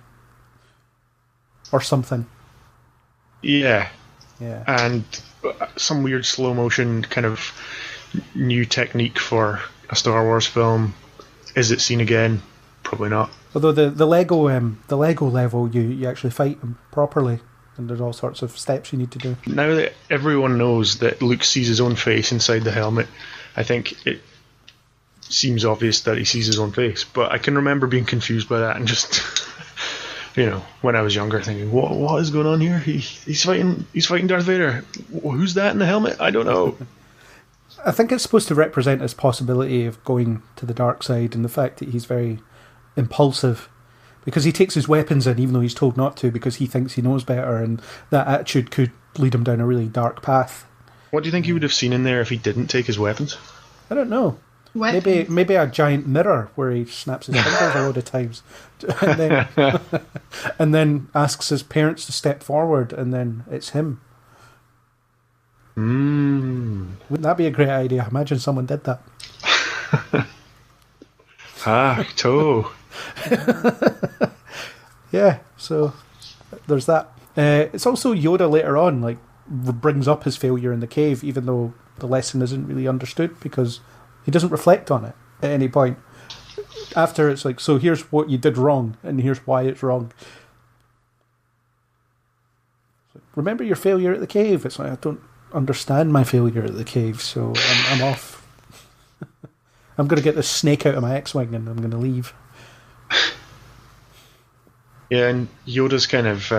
or something. Yeah. Yeah. And some weird slow motion kind of new technique for a Star Wars film. Is it seen again? Probably not. Although the Lego level, you actually fight them properly, and there's all sorts of steps you need to do. Now that everyone knows that Luke sees his own face inside the helmet, I think it seems obvious that he sees his own face. But I can remember being confused by that and just, when I was younger, thinking, "What is going on here? He's fighting Darth Vader. Who's that in the helmet? I don't know." I think it's supposed to represent his possibility of going to the dark side, and the fact that he's very impulsive, because he takes his weapons in even though he's told not to, because he thinks he knows better, and that attitude could lead him down a really dark path. What do you think he would have seen in there if he didn't take his weapons? I don't know. Weapons. Maybe a giant mirror where he snaps his fingers a load of times, and then asks his parents to step forward, and then it's him. Wouldn't that be a great idea? Imagine someone did that. Toe. Yeah, so there's that. It's also Yoda later on, brings up his failure in the cave, even though the lesson isn't really understood, because he doesn't reflect on it at any point. After it's so here's what you did wrong, and here's why it's wrong. Remember your failure at the cave? It's I don't understand my failure at the cave, so I'm off. I'm going to get this snake out of my X-Wing and I'm going to leave. Yeah, and Yoda's kind of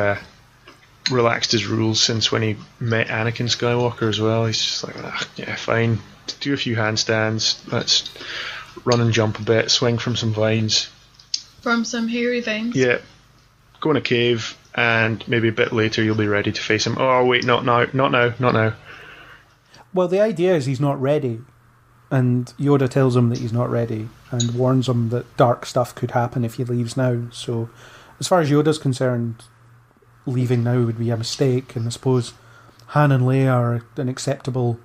relaxed his rules since when he met Anakin Skywalker as well. He's just yeah, fine. Do a few handstands. Let's run and jump a bit. Swing from some vines. From some hairy vines. Yeah. Go in a cave, and maybe a bit later you'll be ready to face him. Oh, wait, not now. Well, the idea is he's not ready, and Yoda tells him that he's not ready and warns him that dark stuff could happen if he leaves now. So, as far as Yoda's concerned, leaving now would be a mistake, and I suppose Han and Leia are an acceptable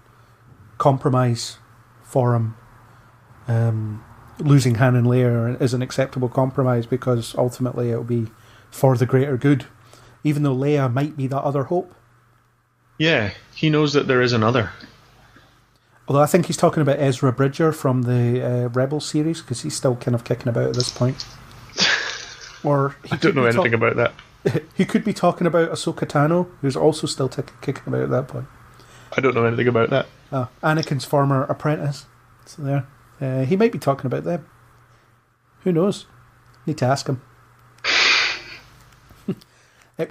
compromise for him. Losing Han and Leia is an acceptable compromise because ultimately it'll be for the greater good, even though Leia might be that other hope. Yeah, he knows that there is another. Although I think he's talking about Ezra Bridger from the Rebels series, because he's still kind of kicking about at this point. Or I don't know anything about that. He could be talking about Ahsoka Tano, who's also still kicking about at that point. I don't know anything about that. Anakin's former apprentice. So there. He might be talking about them. Who knows? Need to ask him.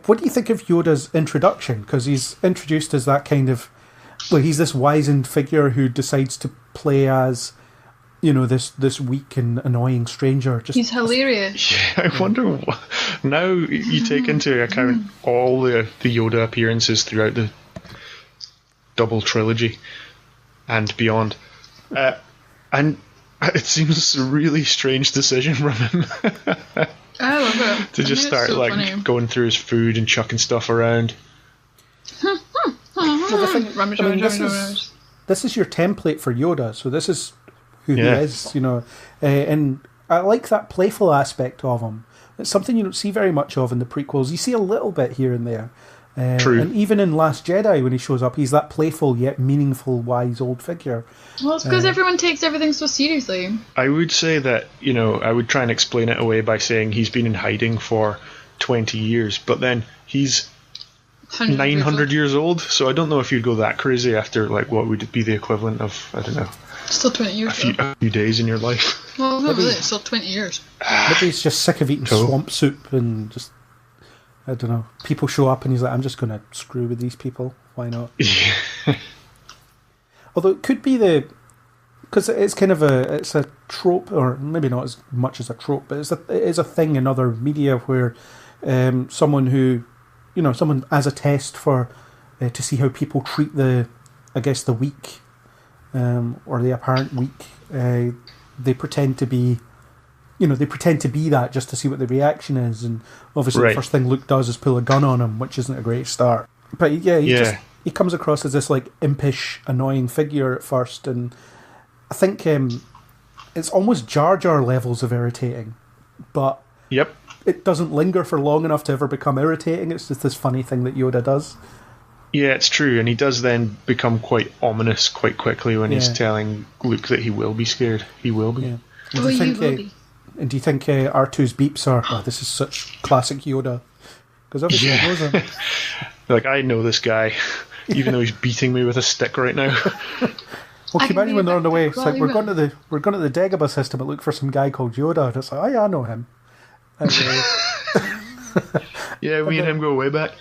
What do you think of Yoda's introduction? Because he's introduced as that kind of... Well, he's this wizened figure who decides to play as, this weak and annoying stranger. He's hilarious. Yeah, I wonder... Now you take into account all the Yoda appearances throughout the double trilogy and beyond. And it seems a really strange decision from him. I love it. To just start funny. Going through his food and chucking stuff around. This is your template for Yoda, so this is who he is, and I like that playful aspect of him. It's something you don't see very much of in the prequels. You see a little bit here and there. True. And even in Last Jedi, when he shows up, he's that playful yet meaningful, wise old figure. Well, it's because everyone takes everything so seriously. I would say that, I would try and explain it away by saying he's been in hiding for 20 years, but then he's 900 years old, so I don't know if you'd go that crazy after, what would be the equivalent of, I don't know, still 20 years. A few days in your life. Well, not really, it's still 20 years. Maybe he's just sick of eating swamp soup and just... I don't know. People show up and he's like, I'm just going to screw with these people. Why not? Yeah. Although it could be because it's kind of it's a trope, or maybe not as much as a trope, but it is a thing in other media where someone as a test for to see how people treat the weak or the apparent weak, they pretend to be. They pretend to be that just to see what the reaction is, and obviously the first thing Luke does is pull a gun on him, which isn't a great start. But yeah, he comes across as this like impish, annoying figure at first, and I think it's almost Jar Jar levels of irritating, but Yep. it doesn't linger for long enough to ever become irritating. It's just this funny thing that Yoda does. Yeah, it's true, and he does then become quite ominous quite quickly when he's telling Luke that he will be scared. He will be. Yeah. Oh, you will be. And do you think R2's beeps are, oh, this is such classic Yoda? Because obviously he knows him. Like, I know this guy, even though he's beating me with a stick right now. Well, can you imagine when they're on the way? It's like, we're going to the Dagobah system and look for some guy called Yoda. And it's like, oh yeah, I know him. And, yeah, me and him go way back.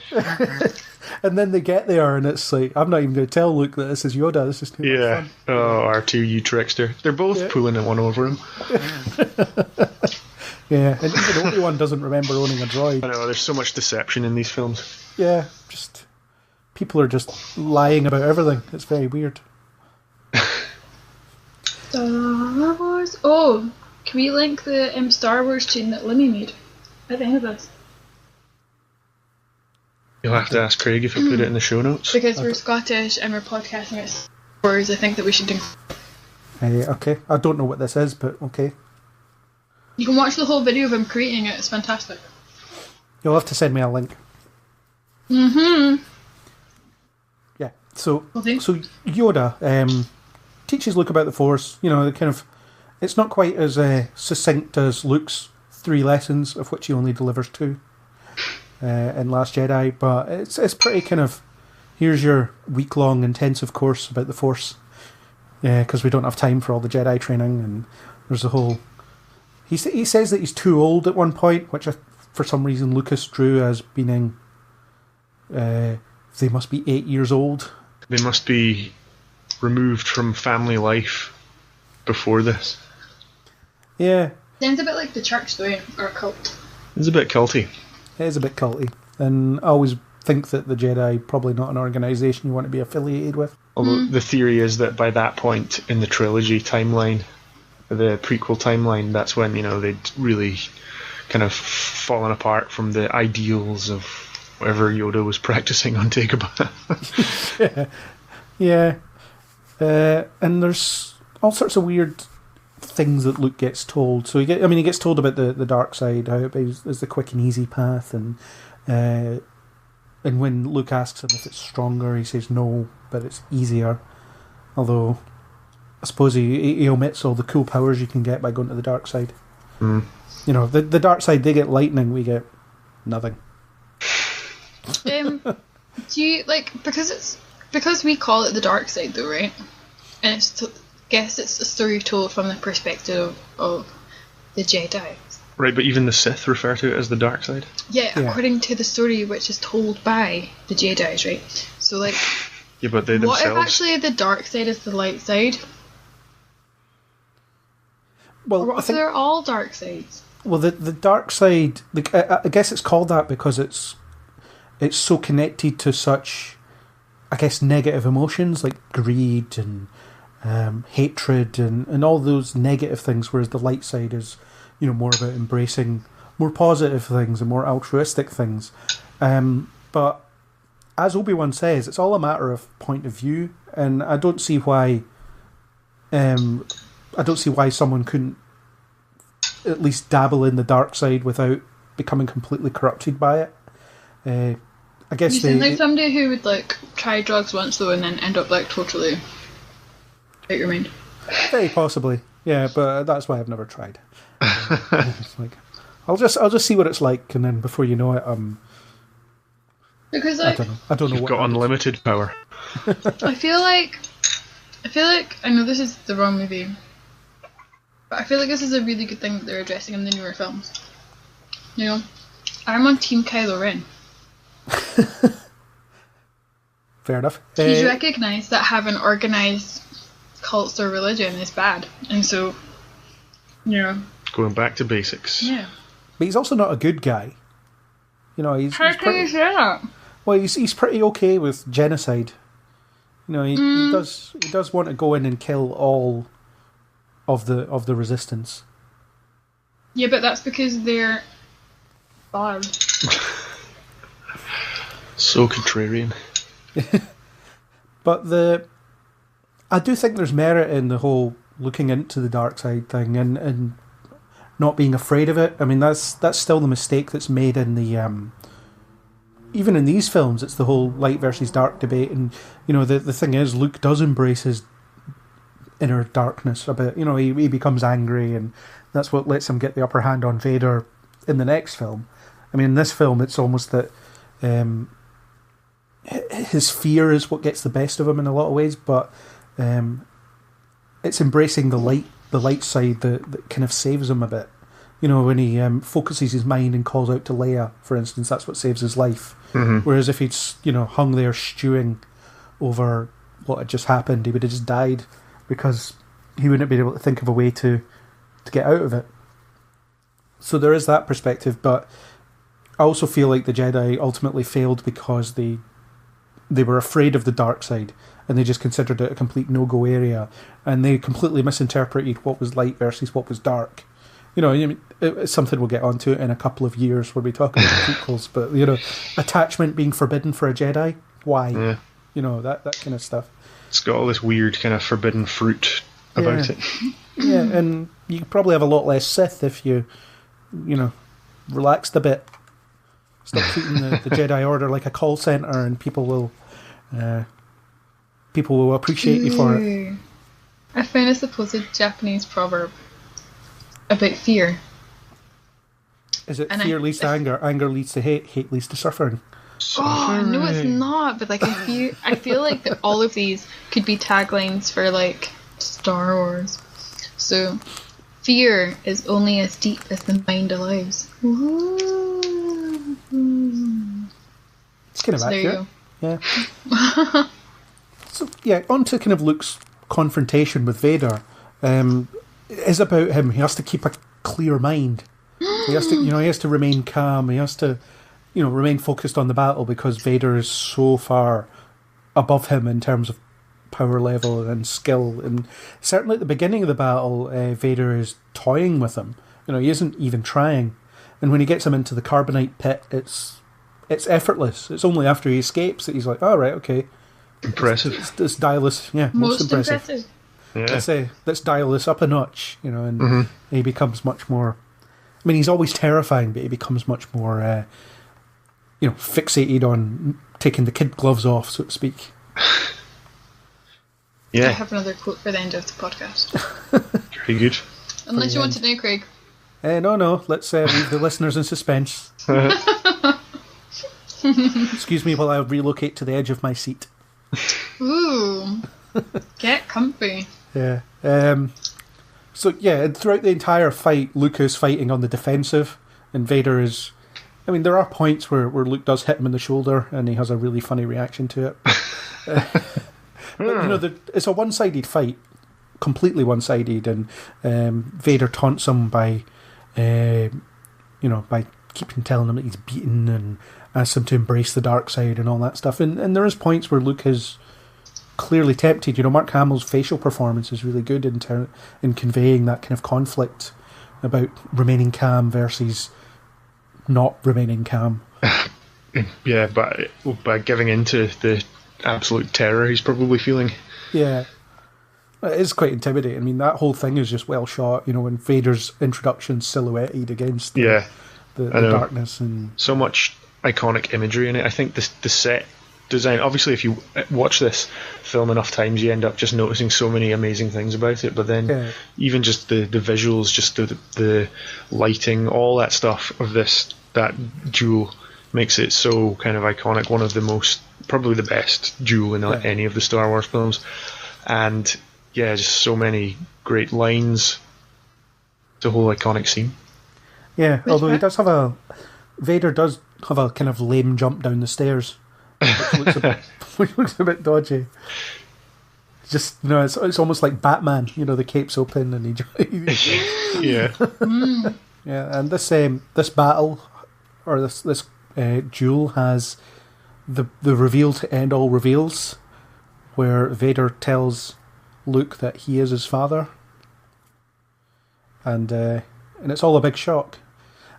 and then they get there and it's like, I'm not even going to tell Luke that this is Yoda. This is too much fun. Oh, R2, you trickster. They're both pulling one over him. Yeah, and even Obi-Wan doesn't remember owning a droid. I know, there's so much deception in these films. Yeah, just people are just lying about everything. It's very weird. Star Wars. Oh, can we link the Star Wars tune that Limmy made at the end of this? You'll have to ask Craig if he put it in the show notes. Because we're Scottish and we're podcasting at Star Wars, I think that we should do. Okay, I don't know what this is, but okay. You can watch the whole video of him creating it. It's fantastic. You'll have to send me a link. Mm-hmm. Yeah. So Okay. so Yoda teaches Luke about the Force. You know, it's not quite as succinct as Luke's 3 lessons, of which he only delivers 2 in Last Jedi, but it's pretty kind of, here's your week-long intensive course about the Force. Yeah, because we don't have time for all the Jedi training, and there's a whole. He says that he's too old at one point, which for some reason Lucas drew as meaning they must be 8 years old. They must be removed from family life before this. Yeah. Sounds a bit like the church, though, or a cult. It's a bit culty. It is a bit culty. And I always think that the Jedi probably not an organisation you want to be affiliated with. Although the theory is that by that point in the trilogy timeline, the prequel timeline, that's when, they'd really kind of fallen apart from the ideals of whatever Yoda was practicing on Dagobah. Yeah. And there's all sorts of weird things that Luke gets told. So he gets told about the dark side, how it is the quick and easy path, and when Luke asks him if it's stronger, he says no, but it's easier. Although I suppose he omits all the cool powers you can get by going to the dark side. Mm. The dark side, they get lightning, we get nothing. Do you because we call it the dark side, though, right? And guess it's a story told from the perspective of the Jedi. Right, but even the Sith refer to it as the dark side? Yeah, according to the story which is told by the Jedis, right? So, yeah, but they themselves... What if actually the dark side is the light side? Well, or what if they're all dark sides? Well, the dark side, I guess it's called that because it's so connected to such, I guess, negative emotions like greed and hatred and all those negative things, whereas the light side is, more about embracing more positive things and more altruistic things. But as Obi-Wan says, it's all a matter of point of view, and I don't see why someone couldn't at least dabble in the dark side without becoming completely corrupted by it. I guess you seem like somebody who would try drugs once though and then end up totally out your mind. Very possibly, yeah, but that's why I've never tried. It's I'll just see what it's like, and then before you know it, because I don't know. You've got unlimited power. I feel like I know this is the wrong movie, but I feel like this is a really good thing that they're addressing in the newer films. I'm on Team Kylo Ren. Fair enough. He's recognised that having organised cults or religion is bad, and so, Going back to basics. Yeah. But he's also not a good guy. He's How can you say that? Well, he's pretty okay with genocide. He does want to go in and kill all of the resistance. Yeah, but that's because they're bad. So contrarian. But I do think there's merit in the whole looking into the dark side thing and not being afraid of it. I mean, that's still the mistake that's made in the even in these films. It's the whole light versus dark debate, and the thing is, Luke does embrace his inner darkness a bit. He becomes angry, and that's what lets him get the upper hand on Vader in the next film. I mean, in this film, it's almost that his fear is what gets the best of him in a lot of ways, but it's embracing the light side that kind of saves him a bit. When he focuses his mind and calls out to Leia, for instance, that's what saves his life. Mm-hmm. Whereas if he'd hung there stewing over what had just happened, he would have just died, because he wouldn't have been able to think of a way to get out of it. So there is that perspective, but I also feel like the Jedi ultimately failed because they were afraid of the dark side, and they just considered it a complete no-go area, and they completely misinterpreted what was light versus what was dark. It's something we'll get onto in a couple of years when we talk about the prequels, but attachment being forbidden for a Jedi, why? Yeah. That kind of stuff. It's got all this weird kind of forbidden fruit about it. Yeah, and you could probably have a lot less Sith if you relaxed a bit. Stop treating the Jedi Order like a call centre, and people will appreciate you for it. I found a supposed Japanese proverb about fear. Is it fear leads to anger, anger leads to hate leads to suffering? Oh, no, it's not. But I feel like that all of these could be taglines for Star Wars. So, fear is only as deep as the mind allows. It's kind of so accurate. There you go. Yeah. So on to kind of Luke's confrontation with Vader. It is about him. He has to keep a clear mind. He has to remain calm. He has to remain focused on the battle, because Vader is so far above him in terms of power level and skill. And certainly at the beginning of the battle, Vader is toying with him. He isn't even trying. And when he gets him into the carbonite pit, it's effortless. It's only after he escapes that he's like, "Oh, right, okay, impressive. Let's dial this, most impressive. Yeah. Let's dial this up a notch." And he becomes much more. I mean, he's always terrifying, but he becomes much more, fixated on taking the kid gloves off, so to speak. Yeah. I have another quote for the end of the podcast. Very good. Unless you want to know, Craig. No. Let's leave the listeners in suspense. Excuse me while I relocate to the edge of my seat. Ooh. Get comfy. Yeah. Throughout the entire fight, Luke is fighting on the defensive, and Vader is... I mean, there are points where Luke does hit him in the shoulder, and he has a really funny reaction to it. But, it's a one-sided fight, completely one-sided, and Vader taunts him by keeping telling him that he's beaten and asks him to embrace the dark side and all that stuff. And there is points where Luke is clearly tempted. Mark Hamill's facial performance is really good in conveying that kind of conflict about remaining calm versus not remaining calm. Yeah, but by giving into the absolute terror he's probably feeling. Yeah. It is quite intimidating. I mean, that whole thing is just well shot, when Vader's introduction silhouetted against the darkness. And so much iconic imagery in it. I think the set design, obviously if you watch this film enough times, you end up just noticing so many amazing things about it, but then even just the visuals, just the lighting, all that stuff of that duel makes it so kind of iconic. One of the most, probably the best duel in any of the Star Wars films. And just so many great lines. It's a whole iconic scene. Yeah, although Vader does have a kind of lame jump down the stairs, which looks a bit dodgy. Just it's almost like Batman. The cape's open and he yeah. Yeah, and this battle or this duel has the reveal to end all reveals, where Vader tells Luke that he is his father, and it's all a big shock.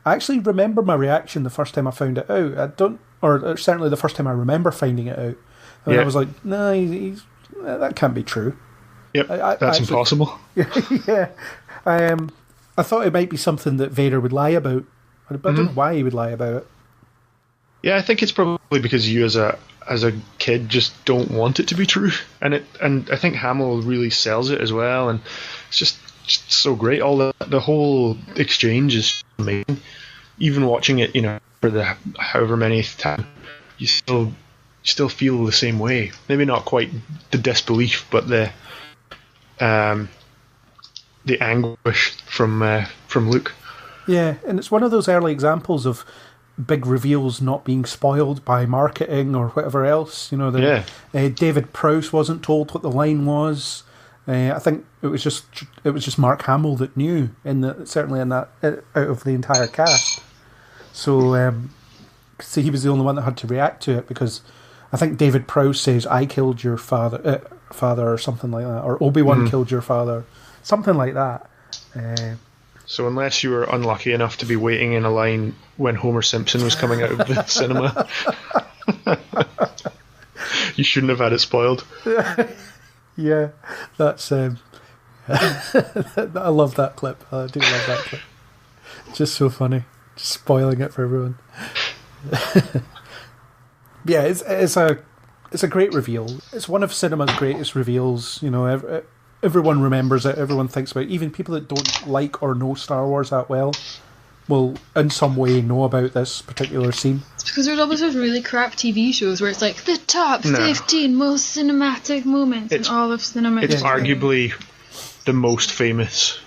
I actually remember my reaction the first time I found it out. Or certainly the first time I remember finding it out. And I was like, no, that can't be true. Yep, that's impossible. Yeah. I thought it might be something that Vader would lie about. I don't know why he would lie about it. Yeah, I think it's probably because you as a kid just don't want it to be true. And I think Hamill really sells it as well, and it's just so great. All the whole exchange is amazing. Even watching it, for the however many time, you still feel the same way. Maybe not quite the disbelief, but the anguish from Luke. Yeah, and it's one of those early examples of big reveals not being spoiled by marketing or whatever else. David Prowse wasn't told what the line was. I think it was just Mark Hamill that knew, certainly in that out of the entire cast. So he was the only one that had to react to it, because I think David Prowse says, "I killed your father," or something like that, or Obi-Wan killed your father, something like that. So unless you were unlucky enough to be waiting in a line when Homer Simpson was coming out of the cinema, you shouldn't have had it spoiled. Yeah, that's. I love that clip. I do love that clip. Just so funny. Just spoiling it for everyone. Yeah, it's a great reveal. It's one of cinema's greatest reveals. Everyone remembers it. Everyone thinks about it. Even people that don't like or know Star Wars that well will, in some way, know about this particular scene. It's because there's always those really crap TV shows where it's like the top 15 most cinematic moments in all of cinema. It's arguably the most famous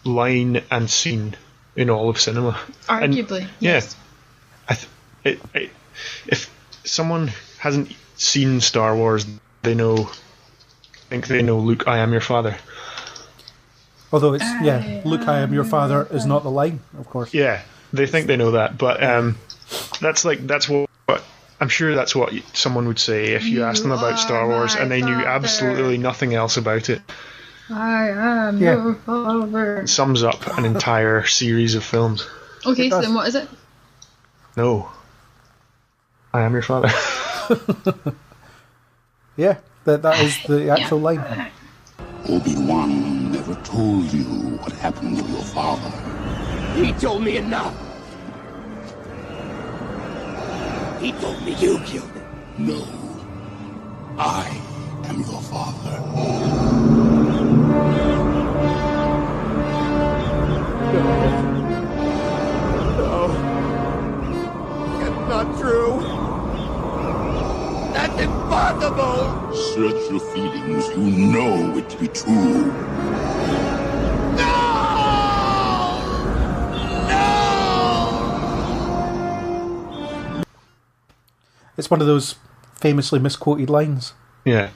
line and scene in all of cinema. Arguably, yes. Yeah. If someone hasn't seen Star Wars, they think they know Luke, I am your father. Although Luke, I am your father is not the line, of course. Yeah, they think they know that, but that's what I'm sure that's what someone would say if you asked them about Star Wars and they knew absolutely nothing else about it. I am your father. It sums up an entire series of films. Okay, so then what is it? No. I am your father. Yeah, that is the actual line. Obi-Wan never told you what happened to your father. He told me enough. He told me you killed him. No. I am your father. No. It's not true. That's impossible. Search your feelings. You know it to be true. No! It's one of those famously misquoted lines. Yeah.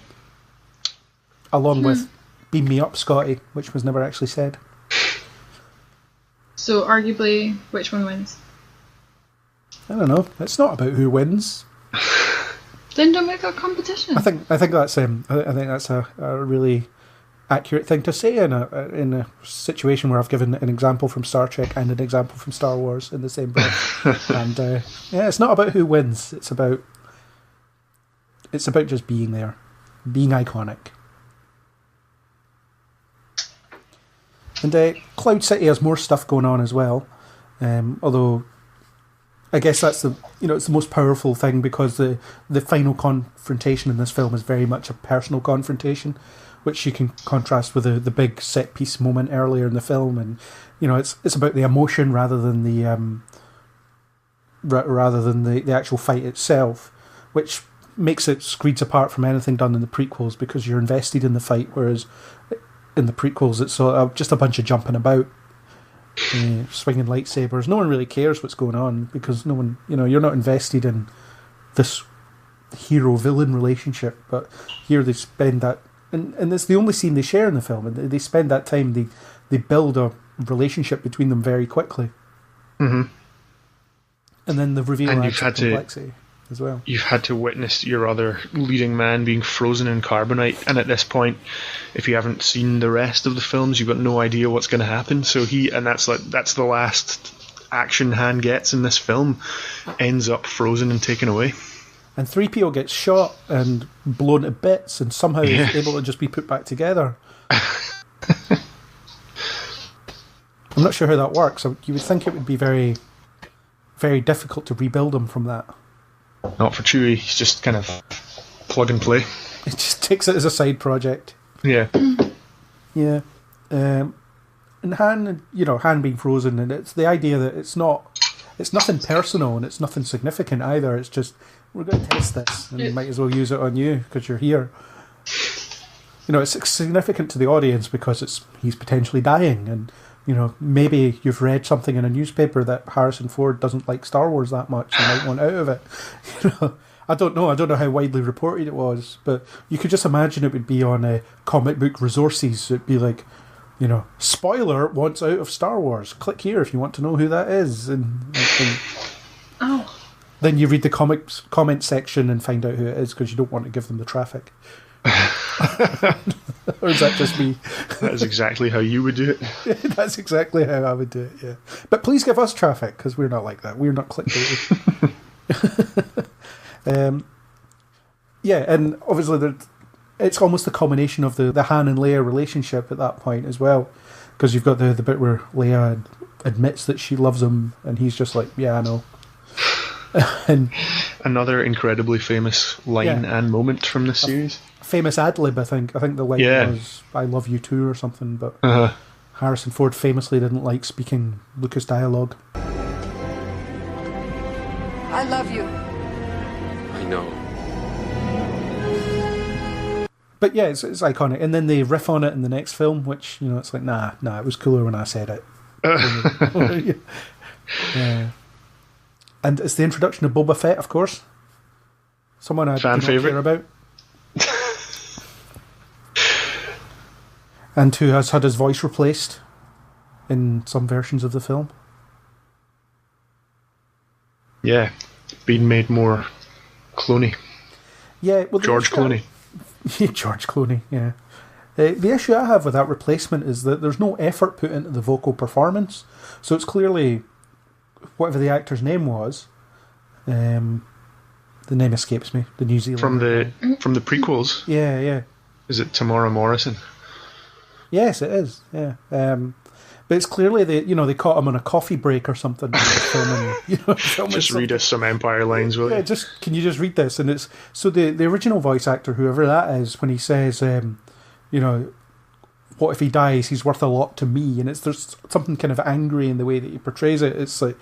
Along with "Beam me up, Scotty," which was never actually said. So, arguably, which one wins? I don't know. It's not about who wins. Then don't make a competition. I think that's a really accurate thing to say in a situation where I've given an example from Star Trek and an example from Star Wars in the same breath. And it's not about who wins. It's about just being there, being iconic. And Cloud City has more stuff going on as well, although I guess that's it's the most powerful thing, because the final confrontation in this film is very much a personal confrontation, which you can contrast with the big set piece moment earlier in the film, and it's about the emotion rather than the actual fight itself, which makes it screeds apart from anything done in the prequels, because you're invested in the fight, whereas in the prequels it's just a bunch of jumping about. Swinging lightsabers. No one really cares what's going on, because no one, you're not invested in this hero-villain relationship. But here they spend that, and it's the only scene they share in the film, and they spend that time, they build a relationship between them very quickly. Mm-hmm. And then the reveal adds complexity as well. You've had to witness your other leading man being frozen in carbonite, and at this point, if you haven't seen the rest of the films, you've got no idea what's going to happen. So that's the last action Han gets in this film, ends up frozen and taken away. And 3PO gets shot and blown to bits, and somehow is able to just be put back together. I'm not sure how that works. You would think it would be very, very difficult to rebuild him from that. Not for Chewie. He's just kind of plug and play. It just takes it as a side project. Yeah. Yeah. And Han, Han being frozen, and it's the idea that it's nothing personal and it's nothing significant either. It's just, we're going to test this, and you might as well use it on you because you're here. It's significant to the audience because he's potentially dying, and maybe you've read something in a newspaper that Harrison Ford doesn't like Star Wars that much and might want out of it. I don't know how widely reported it was, but you could just imagine it would be on comic book resources. It'd be like, spoiler wants out of Star Wars. Click here if you want to know who that is, and Oh. Then you read the comment section and find out who it is because you don't want to give them the traffic. Or is that just me? That is exactly how you would do it. That's exactly how I would do it, yeah. But please give us traffic because we're not like that. We're not clickbaity. Yeah, and obviously it's almost the combination of the Han and Leia relationship at that point as well, because you've got the bit where Leia admits that she loves him and he's just like, yeah, I know. And another incredibly famous line and moment from this series. Famous ad-lib, I think. I think the line was, I love you too, or something, but Harrison Ford famously didn't like speaking Lucas dialogue. I love you. I know. But yeah, it's iconic. And then they riff on it in the next film, which, it's like, nah, it was cooler when I said it. Yeah. And it's the introduction of Boba Fett, of course. Someone I don't care about. And who has had his voice replaced in some versions of the film. Yeah, being made more cloney. Yeah, well, George Clooney. George Clooney, yeah. The issue I have with that replacement is that there's no effort put into the vocal performance. So it's clearly whatever the actor's name was. The name escapes me. The New Zealand from the prequels. Yeah. Is it Tamora Morrison? Yes, it is. Yeah. But it's clearly they caught him on a coffee break or something. Filming just read us some Empire lines, will you? Can you just read this? And it's so the original voice actor, whoever that is, when he says, what if he dies? He's worth a lot to me, and there's something kind of angry in the way that he portrays it. It's like,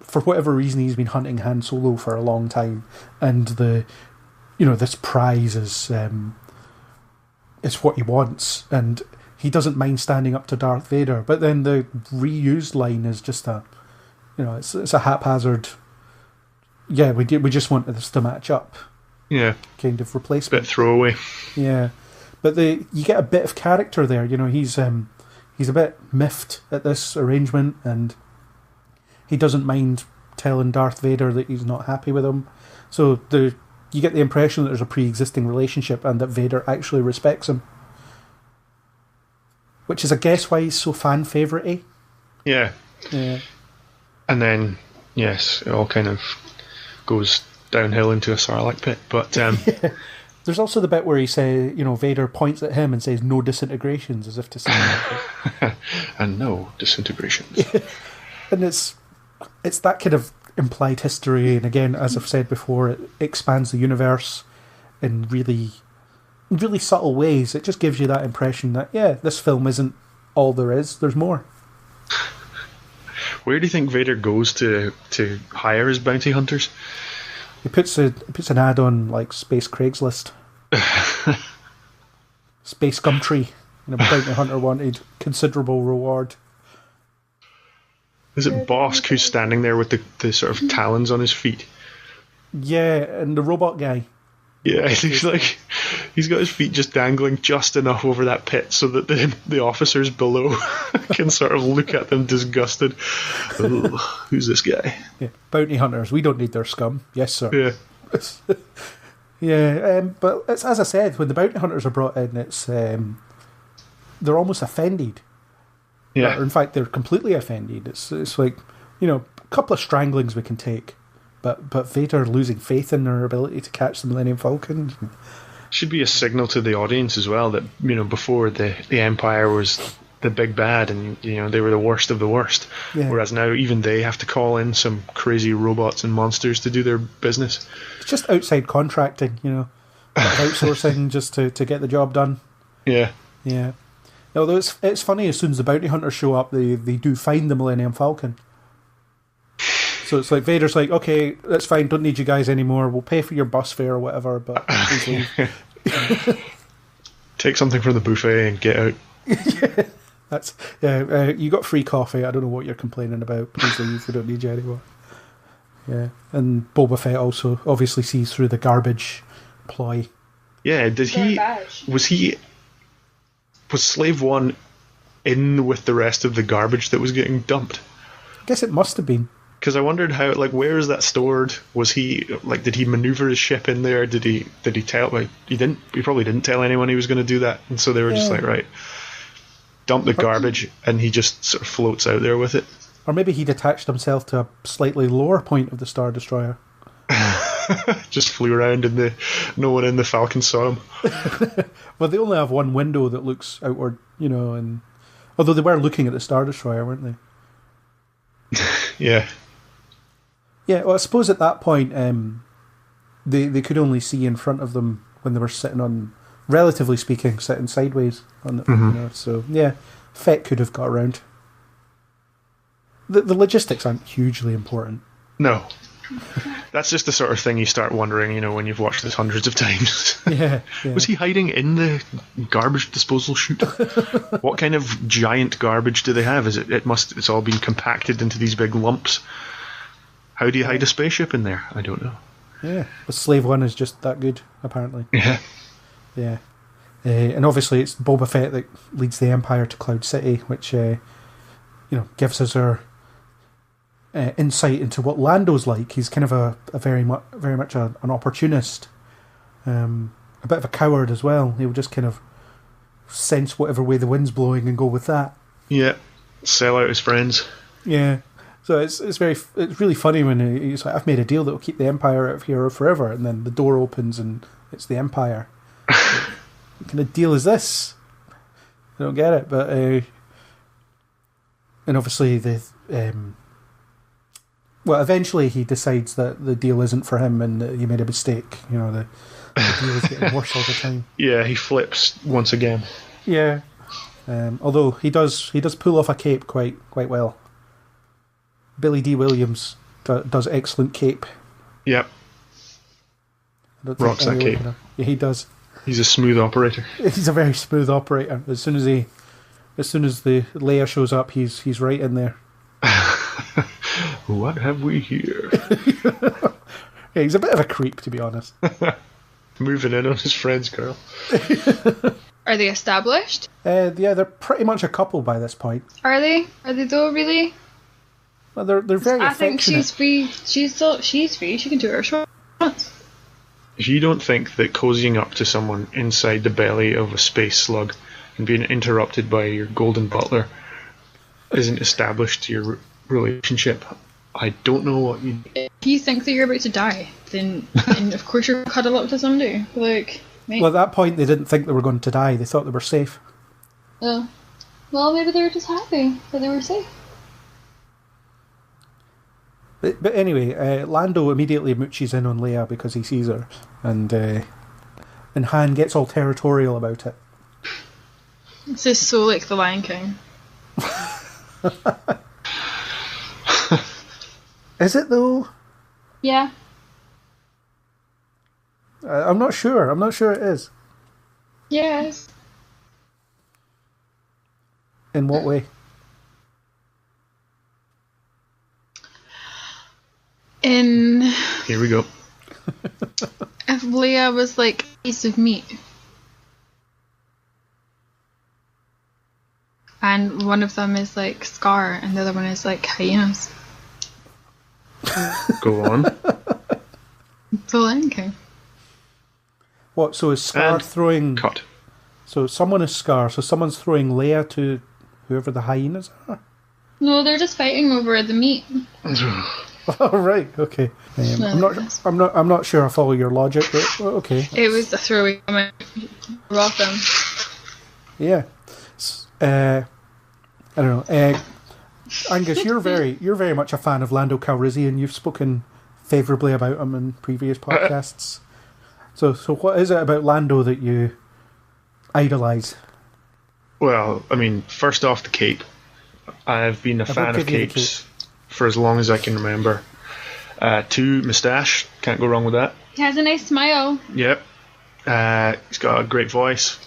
for whatever reason, he's been hunting Han Solo for a long time, and this prize is what he wants, and he doesn't mind standing up to Darth Vader. But then the reused line is just it's a haphazard. Yeah, we just want this to match up. Yeah, kind of replacement. Bit throwaway. Yeah, but you get a bit of character there. He's a bit miffed at this arrangement, and he doesn't mind telling Darth Vader that he's not happy with him. So you get the impression that there's a pre-existing relationship and that Vader actually respects him. Which is, I guess, why he's so fan favourite-y. Yeah. Yeah. And then, yes, it all kind of goes downhill into a Sarlacc pit. But there's also the bit where he says, Vader points at him and says, "No disintegrations," as if to say. And no disintegrations. And it's that kind of implied history, and again, as I've said before, it expands the universe in really subtle ways. It just gives you that impression that, this film isn't all there is, there's more. Where do you think Vader goes to hire his bounty hunters? He puts an ad on like Space Craigslist. Space Gumtree. Bounty hunter wanted, considerable reward. Is it Bosk who's standing there with the sort of talons on his feet? Yeah, and the robot guy. Yeah, he's got his feet just dangling just enough over that pit so that the officers below can sort of look at them disgusted. Ugh, who's this guy? Yeah, bounty hunters, we don't need their scum. Yes, sir. Yeah. Yeah, but it's, as I said, when the bounty hunters are brought in, it's they're almost offended. Yeah. Or in fact, they're completely offended. It's like, a couple of stranglings we can take. but Vader losing faith in their ability to catch the Millennium Falcon. Should be a signal to the audience as well that, before the Empire was the big bad and, they were the worst of the worst. Yeah. Whereas now even they have to call in some crazy robots and monsters to do their business. It's just outside contracting, outsourcing just to get the job done. Yeah. Yeah. Although it's funny, as soon as the bounty hunters show up, they do find the Millennium Falcon. So it's like Vader's like, okay, that's fine, don't need you guys anymore. We'll pay for your bus fare or whatever, but please leave. Take something from the buffet and get out. That's you got free coffee. I don't know what you're complaining about. Please leave. We don't need you anymore. Yeah, and Boba Fett also obviously sees through the garbage ploy. Yeah, was Slave One in with the rest of the garbage that was getting dumped? I guess it must have been. Because I wondered how, where is that stored? Was he, did he maneuver his ship in there? Did he tell, he didn't, he probably didn't tell anyone he was going to do that. And so they were just like, right, dump the garbage, and he just sort of floats out there with it. Or maybe he'd attached himself to a slightly lower point of the Star Destroyer. Just flew around and no one in the Falcon saw him. Well, they only have one window that looks outward, and although they were looking at the Star Destroyer, weren't they? Yeah. Yeah, well, I suppose at that point, they could only see in front of them when they were sitting on, relatively speaking, sitting sideways on the, so yeah, Fett could have got around. The logistics aren't hugely important. No. That's just the sort of thing you start wondering, when you've watched this hundreds of times. Yeah. Was he hiding in the garbage disposal chute? What kind of giant garbage do they have? It's all been compacted into these big lumps. How do you hide a spaceship in there? I don't know. Yeah, but Slave One is just that good, apparently. Yeah. Yeah. And obviously it's Boba Fett that leads the Empire to Cloud City, which, gives us our insight into what Lando's like. He's kind of a very much an opportunist, a bit of a coward as well. He'll just kind of sense whatever way the wind's blowing and go with that. Yeah, sell out his friends. Yeah, so it's really funny when he's like, I've made a deal that will keep the Empire out of here forever, and then the door opens and it's the Empire. What kind of deal is this? I don't get it, but and obviously eventually he decides that the deal isn't for him and that he made a mistake. The deal is getting worse all the time. Yeah, he flips once again. Yeah, although he does pull off a cape quite well. Billy D. Williams does excellent cape. Yep. Rocks that cape. Yeah, he does. He's a smooth operator. He's a very smooth operator. As soon as the Leia shows up, he's right in there. What have we here? Yeah, he's a bit of a creep, to be honest. Moving in on his friend's girl. Are they established? Yeah, they're pretty much a couple by this point. Are they? Are they though, really? Well, they're very affectionate. I think she's free. She's free. She can do her she wants. You don't think that cozying up to someone inside the belly of a space slug and being interrupted by your golden butler isn't established to your relationship? I don't know what you... If you think that you're about to die, then of course you're cuddle up to somebody. Mate. Well, at that point they didn't think they were going to die. They thought they were safe. Oh. Well, maybe they were just happy that they were safe. But anyway, Lando immediately mooches in on Leia because he sees her, and Han gets all territorial about it. This is so like The Lion King. Is it though? Yeah. I'm not sure. I'm not sure it is. Yes. In what way? Here we go. If Leia was like a piece of meat, and one of them is like Scar, and the other one is like hyenas. Go on. The Lion King. What? So is Scar throwing? Cut. So someone is Scar. So someone's throwing Leia to whoever the hyenas are. No, they're just fighting over the meat. Oh, right, okay. I'm not sure I follow your logic, but okay. It was a throwaway comment. You're welcome. Yeah. I don't know. Angus, you're very much a fan of Lando Calrissian. You've spoken favourably about him in previous podcasts. So what is it about Lando that you idolise? Well, I mean, first off, the cape. I've been a fan of capes for as long as I can remember. 2, moustache. Can't go wrong with that. He has a nice smile. Yep. He's got a great voice.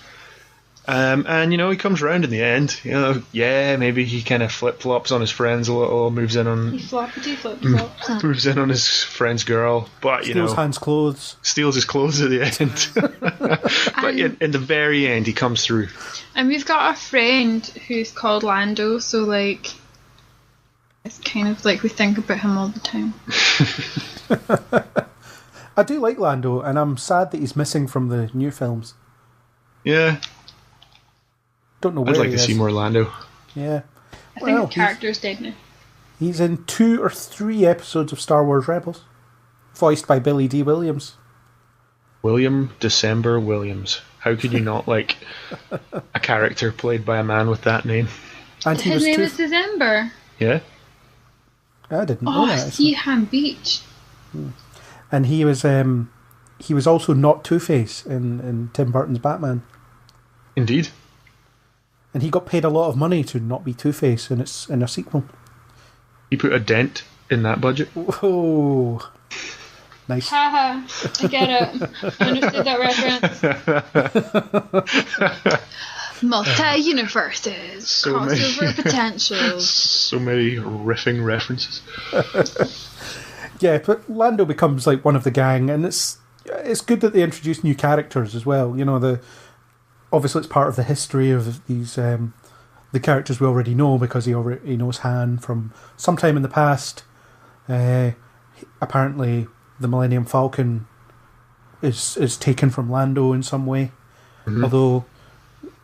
And, he comes around in the end. Maybe he kind of flip-flops on his friends a little, moves in on... He flip-flops. Moves in on his friend's girl, but, Steals Han's clothes. Steals his clothes at the end. But in the very end, he comes through. And we've got a friend who's called Lando, so, like... It's kind of like we think about him all the time. I do like Lando, and I'm sad that he's missing from the new films. Yeah. Don't know where I'd like to see more Lando. Yeah. I think the character's dead now. He's in 2 or 3 episodes of Star Wars Rebels, voiced by Billy D. Williams. William December Williams. How could you not like a character played by a man with that name? And his name is December. Yeah. I didn't know that. Seaham Beach. And he was also not Two-Face in Tim Burton's Batman. Indeed. And he got paid a lot of money to not be Two-Face in a sequel. He put a dent in that budget. Oh, nice. Haha, I get it. I understood that reference. Multi-universes, crossover potentials. So many riffing references. Yeah, but Lando becomes like one of the gang, and it's good that they introduce new characters as well. Obviously it's part of the history of these the characters we already know, because he knows Han from sometime in the past. Apparently, the Millennium Falcon is taken from Lando in some way, although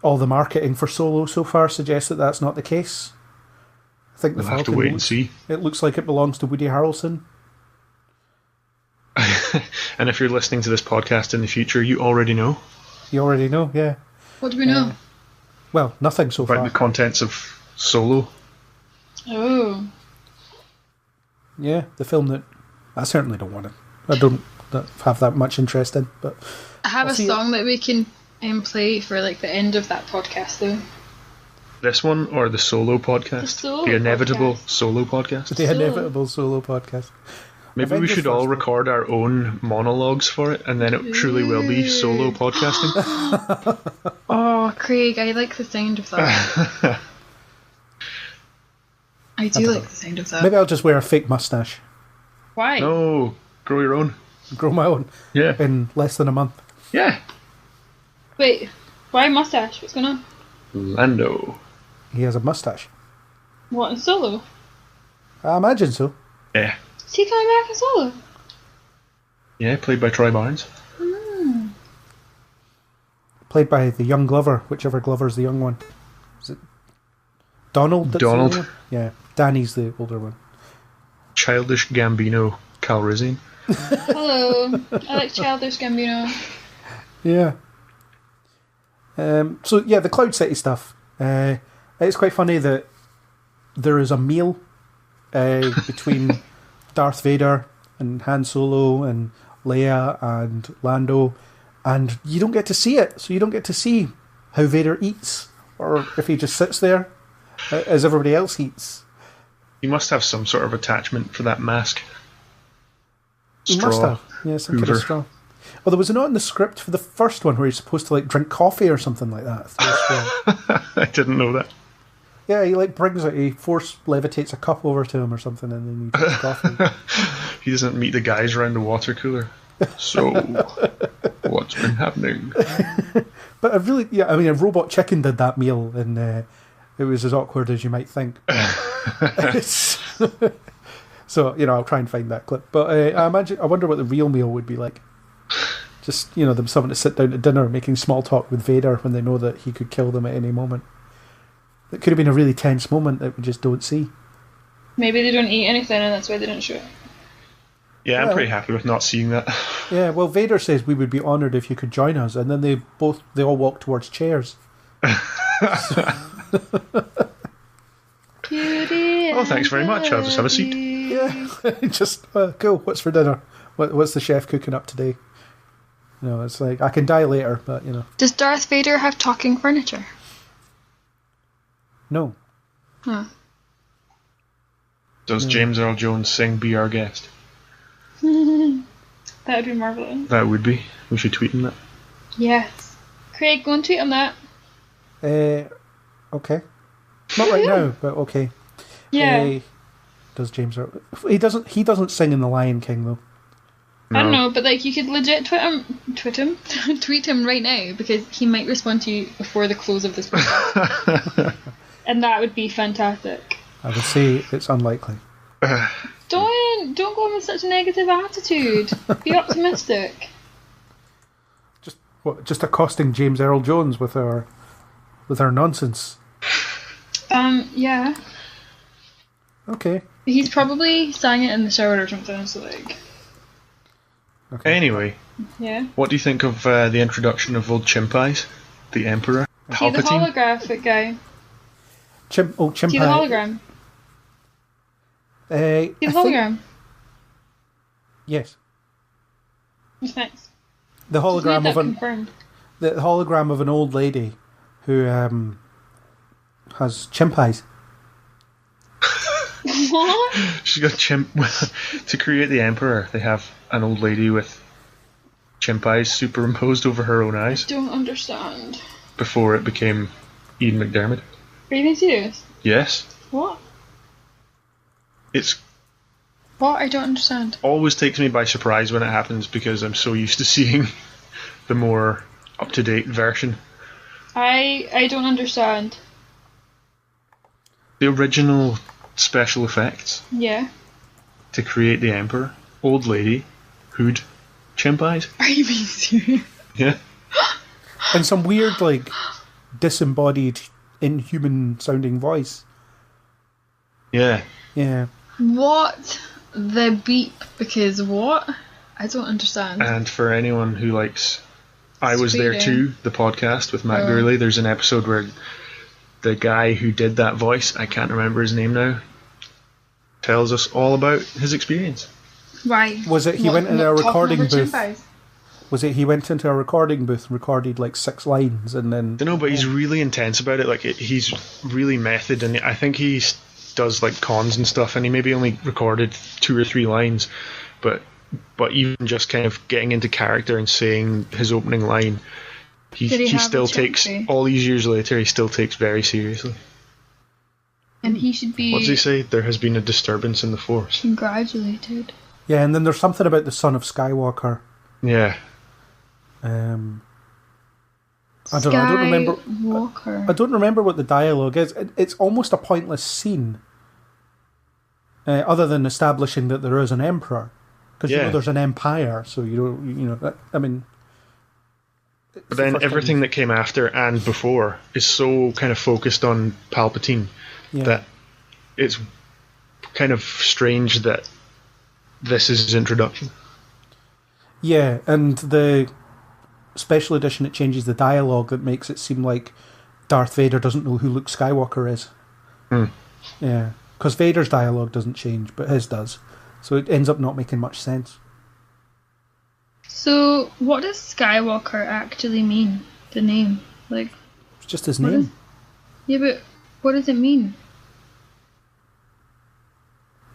all the marketing for Solo so far suggests that that's not the case. I think the We'll Falcon have to wait and see. It looks like it belongs to Woody Harrelson. And if you're listening to this podcast in the future, you already know. You already know, yeah. What do we know? Well, nothing so About far. the contents of Solo. Oh. Yeah, the film that I certainly don't want to. I don't have that much interest in, but I have a song that we can play for like the end of that podcast, though. This one or the Solo podcast? The inevitable Solo podcast? The inevitable Solo podcast. Maybe we should all record our own monologues for it, and then it truly will be solo podcasting. Oh, Craig, I like the sound of that. I do like the sound of that. Maybe I'll just wear a fake mustache. Why? No, grow your own. Grow my own. Yeah. In less than a month. Yeah. Wait, why mustache? What's going on? Lando. He has a mustache. What, in Solo? I imagine so. Yeah. Is he coming back in Solo? Yeah, played by Troy Barnes. Played by the young Glover, whichever Glover's the young one. Is it Donald? Donald. Yeah, Danny's the older one. Childish Gambino Calrissian. Hello, I like Childish Gambino. Yeah. So yeah, the Cloud City stuff. It's quite funny that there is a meal between Darth Vader and Han Solo and Leia and Lando, and you don't get to see it. So you don't get to see how Vader eats, or if he just sits there as everybody else eats. He must have some sort of attachment for that mask. He must have. Yeah, some kind of straw. Well, there was a note in the script for the first one where he's supposed to like drink coffee or something like that through a straw. I didn't know that. Yeah, he like brings it, he force levitates a cup over to him or something, and then he drinks coffee. He doesn't meet the guys around the water cooler. So, what's been happening? But I mean, a Robot Chicken did that meal, and it was as awkward as you might think. So, I'll try and find that clip. But I wonder what the real meal would be like. Just, them someone to sit down to dinner making small talk with Vader when they know that he could kill them at any moment. It could have been a really tense moment that we just don't see. Maybe they don't eat anything and that's why they don't show it. Yeah, I'm Well- pretty happy with not seeing that. Yeah, well, Vader says we would be honoured if you could join us, and then they all walk towards chairs. Oh, thanks very much. I'll just have a seat. Yeah, just cool. What's for dinner? What's the chef cooking up today? You know, it's like I can die later, but you know, Does Darth Vader have talking furniture? no. Huh. Does James Earl Jones sing "Be Our Guest"? That would be marvellous. That would be. We should tweet him that. Yes. Craig, go and tweet on that. Okay. Not right now, but okay. Yeah. Does James Earl? He doesn't sing in The Lion King though. I don't know, but like you could legit tweet him right now, because he might respond to you before the close of this podcast. And that would be fantastic. I would say it's unlikely. Don't go on with such a negative attitude. Be optimistic. Just accosting James Earl Jones with our nonsense. Yeah. Okay. He's probably sang it in the shower or something, so like. Okay. Anyway, Yeah. what do you think of the introduction of old Chimpais, the Emperor, See the Palpatine? holographic guy. See the Chimpai. hologram. See the hologram. Yes. What's next? The Just need hologram that of confirmed. the hologram of an old lady who has chimpais. What? She's got to create the Emperor. They have an old lady with Chimpais superimposed over her own eyes Don't understand. before it became Ian McDermott. Are you being serious? Yes, What? it's What? I don't understand. always takes me by surprise when it happens because I'm so used to seeing the more up-to-date version. I don't understand. The original special effects Yeah. to create the Emperor, old lady, hood, Chimpais. Are you being serious? Yeah. And some weird, like, disembodied, inhuman sounding voice. Yeah. Yeah. What the beep? Because what? I don't understand. And for anyone who likes I Was There Speeding. Too, the podcast with Matt Oh. Gurley, there's an episode where the guy who did that voice, I can't remember his name now, tells us all about his experience. Why? Was it he What- went into not a talking recording over booth? chimpais? Was it he went into a recording booth and recorded like 6 lines and then... I don't know, but he's really intense about it. Like, he's really method, and I think he does like cons and stuff, and he maybe only recorded 2 or 3 lines, but even just kind of getting into character and saying his opening line, he Did he have still a takes, chimpy? all these years later, he still takes very seriously. And he should be What does he say? There has been a disturbance in the Force. congratulated. Yeah, and then there's something about the son of Skywalker. Yeah. I don't know, I don't remember... Skywalker. I don't remember what the dialogue is. It's almost a pointless scene, other than establishing that there is an emperor, because you Yeah. know there's an empire. So you don't, you know. I mean, it's But the then first time everything that came after and before is so kind of focused on Palpatine Yeah. that it's kind of strange that this is his introduction. Yeah, and the special edition, it changes the dialogue that makes it seem like Darth Vader doesn't know who Luke Skywalker is. Yeah, because Vader's dialogue doesn't change, but his does. So it ends up not making much sense. So, what does Skywalker actually mean? The name? Like, It's just his What name. is- yeah, but what does it mean?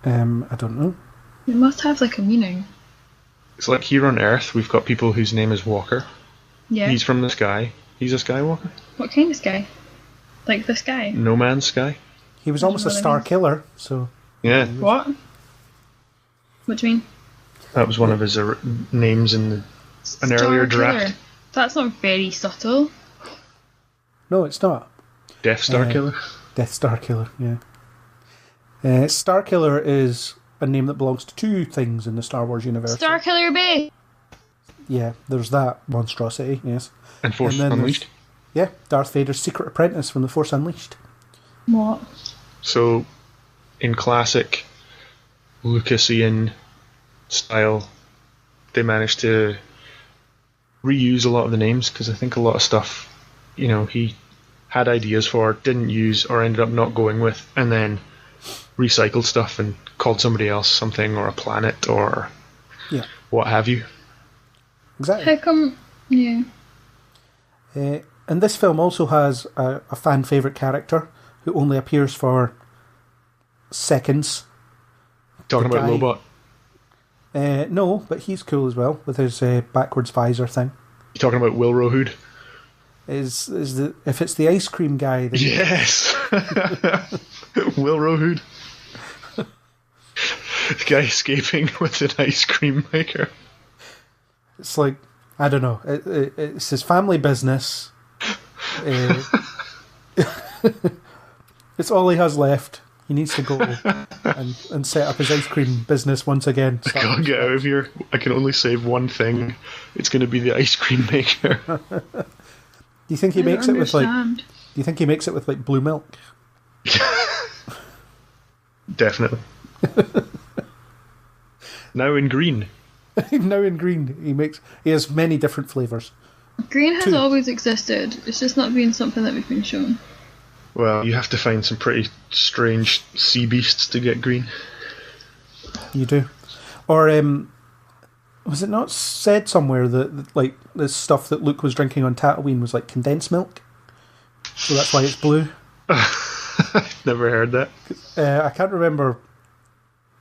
I don't know. It must have like a meaning. It's like here on Earth, we've got people whose name is Walker. Yeah. He's from the sky. He's a Skywalker. What kind of sky? Like this guy? No Man's Sky. He was almost a what I star mean. killer, so Yeah, What? What do you mean? that was one of his names in an Star earlier Killer. draft. That's not very subtle. no, it's not. Death Star Killer. Death Star Killer, yeah. Star Killer is a name that belongs to 2 things in the Star Wars universe. Star Killer Bay! Yeah, there's that monstrosity, yes. And Force And then Unleashed. Yeah, Darth Vader's secret apprentice from The Force Unleashed. What? So, in classic Lucasian style, they managed to reuse a lot of the names, because I think a lot of stuff, he had ideas for, didn't use, or ended up not going with, and then recycled stuff and called somebody else something, or a planet, or what have you. Exactly. How come? Yeah. And this film also has a fan favourite character who only appears for seconds. Talking about Lobot? No, but he's cool as well with his backwards visor thing. You talking about Will Rohood? If it's the ice cream guy? Then yes, Will Rohood. The guy escaping with an ice cream maker. It's like, I don't know. It's his family business. It's all he has left. He needs to go and set up his ice cream business once again. I can't get out of here. I can only save one thing. It's going to be the ice cream maker. Do you think he makes it with like? Do you think he makes it with like blue milk? Definitely. Now in green. Now in green, he has many different flavors. Green has always existed. It's just not been something that we've been shown. Well, you have to find some pretty strange sea beasts to get green. You do. Or was it not said somewhere that like the stuff that Luke was drinking on Tatooine was like condensed milk? So that's why it's blue. I've never heard that. I can't remember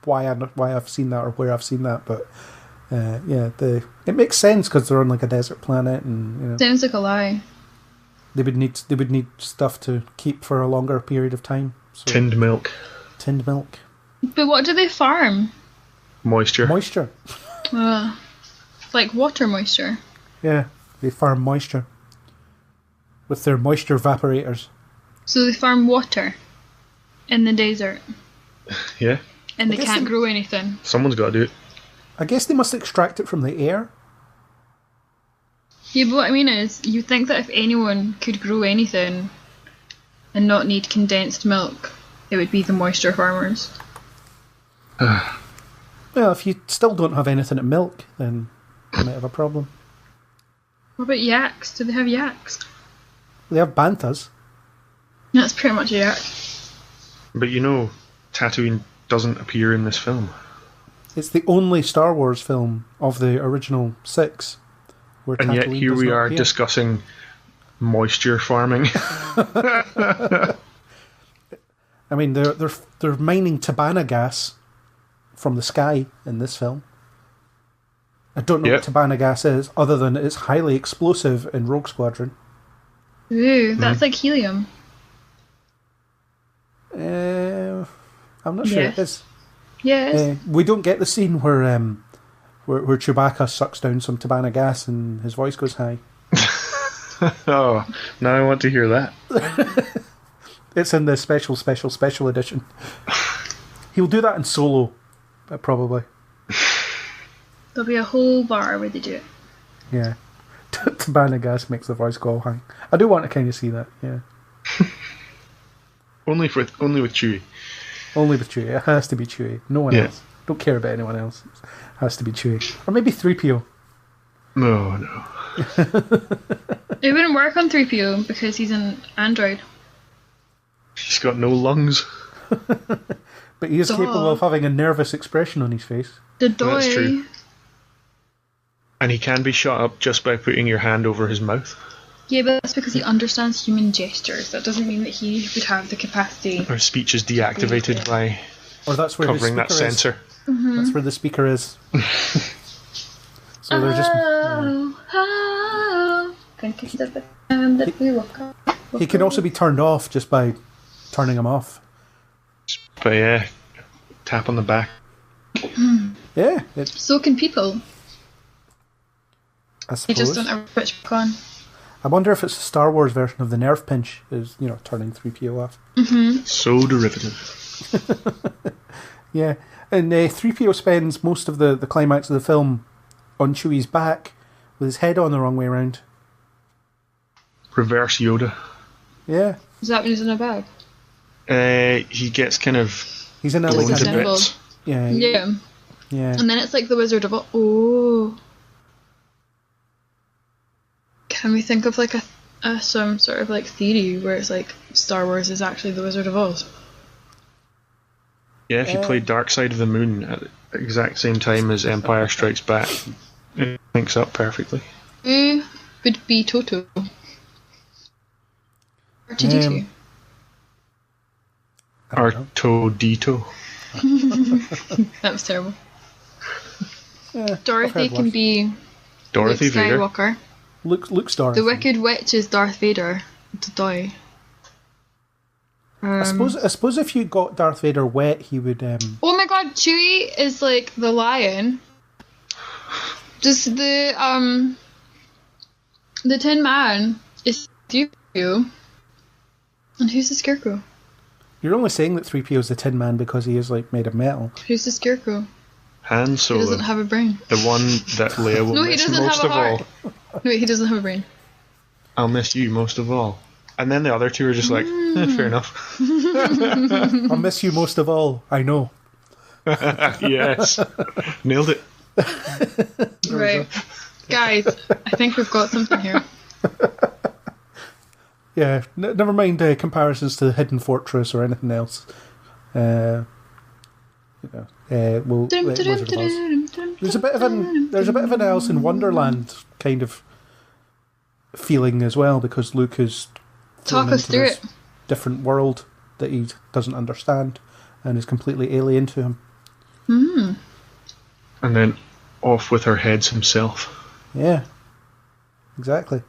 why I've seen that or where I've seen that, but it makes sense because they're on like a desert planet, and Sounds like a lie. They would need stuff to keep for a longer period of time. So. Tinned milk. But what do they farm? Moisture. Like water moisture. Yeah, they farm moisture with their moisture evaporators. So they farm water in the desert. Yeah. And they can't grow anything. Someone's got to do it. I guess they must extract it from the air. Yeah, but what I mean is, you think that if anyone could grow anything and not need condensed milk, it would be the moisture farmers. Well, if you still don't have anything to milk, then you might have a problem. What about yaks? Do they have yaks? They have banthas. That's pretty much a yak. But Tatooine doesn't appear in this film. It's the only Star Wars film of the original 6 where and yet Tatooine here does we not are appear. discussing moisture farming. I mean, they're mining Tabana gas from the sky in this film. I don't know what Tabana gas is, other than it's highly explosive in Rogue Squadron. Ooh, that's like helium. I'm not sure it is. Yes. We don't get the scene where Chewbacca sucks down some Tabana gas and his voice goes high. Oh, now I want to hear that. It's in the special edition. He'll do that in Solo, probably. There'll be a whole bar where they do it. Yeah. Tabana gas makes the voice go high. I do want to kind of see that, yeah. Only with Chewie. Only with Chewie. It has to be Chewie. No one else. Don't care about anyone else. It has to be Chewie. Or maybe 3PO. No. It wouldn't work on 3PO because he's an android. He's got no lungs. But he is capable of having a nervous expression on his face. That's true. And he can be shot up just by putting your hand over his mouth. Yeah, but that's because he understands human gestures. That doesn't mean that he would have the capacity. Or speech is deactivated by covering that sensor. Mm-hmm. That's where the speaker is. So they're just. He can also be turned off just by turning him off. But tap on the back. Yeah. So can people. I suppose. You just don't ever switch back on. I wonder if it's a Star Wars version of the nerve pinch is, turning 3PO off. Mm-hmm. So derivative. Yeah. And 3PO spends most of the climax of the film on Chewie's back with his head on the wrong way around. Reverse Yoda. Yeah. Is that when he's in a bag? He gets kind of he's in a blown like to bits. Yeah. Yeah. Yeah. And then it's like the Wizard of Oz. Oh. Can we think of like some sort of like theory where it's like Star Wars is actually the Wizard of Oz? Yeah, if you play Dark Side of the Moon at the exact same time as Empire Strikes Back, it links up perfectly. Who would be Toto? R2D2. R2D2. That was terrible. Yeah, Dorothy can be Dorothy Luke Vader. Skywalker. Luke's Dorothy. The Wicked Witch is Darth Vader. Toy. I suppose if you got Darth Vader wet, he would. Oh my God, Chewie is like the lion. Just the Tin Man is 3PO. And who's the Scarecrow? You're only saying that 3PO is the Tin Man because he is like made of metal. Who's the Scarecrow? Han He Solo. doesn't have a brain. The one that Leia will No, he miss doesn't most have of a heart. all. No, he doesn't have a brain. I'll miss you most of all. And then the other two are just like, fair enough. I'll miss you most of all. I know. Yes. Nailed it. Right. Guys, I think we've got something here. Yeah, never mind comparisons to the Hidden Fortress or anything else. We'll let Wizard of Oz. There's a bit of an Alice in Wonderland kind of feeling as well, because Luke is thrown Talk us into through this it. different world that he doesn't understand and is completely alien to him. And then off with her heads himself. Yeah, exactly.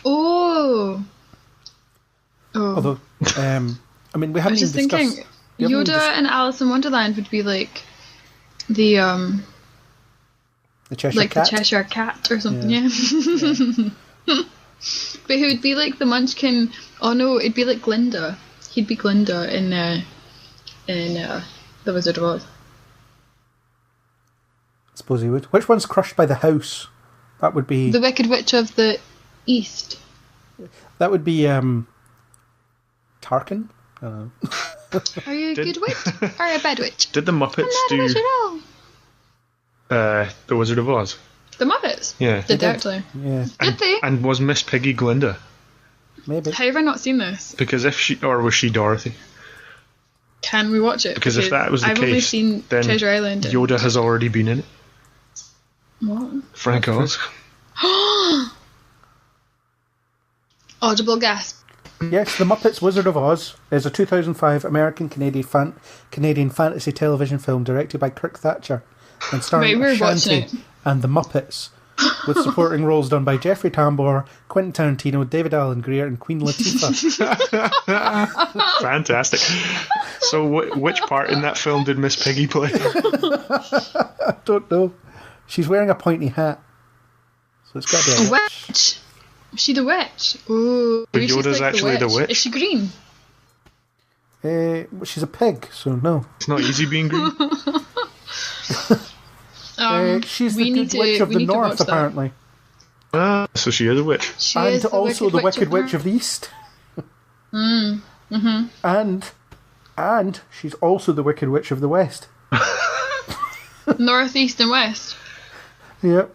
Oh. Although, I mean, we I haven't was just even discussed. thinking, Yoda and Alice in Wonderland would be like the The Cheshire like Cat. the Cheshire Cat or something, Yeah. But he would be like the Munchkin. Oh no, it'd be like Glinda. He'd be Glinda in The Wizard of Oz. I suppose he would. Which one's crushed by the house? That would be. The Wicked Witch of the East. That would be Tarkin. I don't know. Are you a good witch or a bad witch? Did the Muppets I'm not a witch do at all. The Wizard of Oz? The Muppets. Yeah. Did they actually? Yeah, Did they? And was Miss Piggy Glinda? maybe. How have I not seen this? Because if she, or was she Dorothy? Can we watch it? Because if that was the I've only case, seen then Treasure Island. and- Yoda has already been in it. What? Frank Oz. Audible gasp. Yes, The Muppets Wizard of Oz is a 2005 American-Canadian fantasy television film directed by Kirk Thatcher and starring Right, we're watching Ashanti it. and the Muppets, with supporting roles done by Jeffrey Tambor, Quentin Tarantino, David Alan Grier, and Queen Latifah. Fantastic. So which part in that film did Miss Piggy play? I don't know. She's wearing a pointy hat, so it's got to be A a witch. witch. Is she the witch? Ooh, But maybe she's Yoda's like actually the witch. Is she green? She's a pig, so no. It's not easy being green. She's we the need good witch to- of we the need to watch north, that. apparently. So she is a witch. She And is also the Wicked Witch of the East. And she's also the Wicked Witch of the West. North, East, and West. Yep.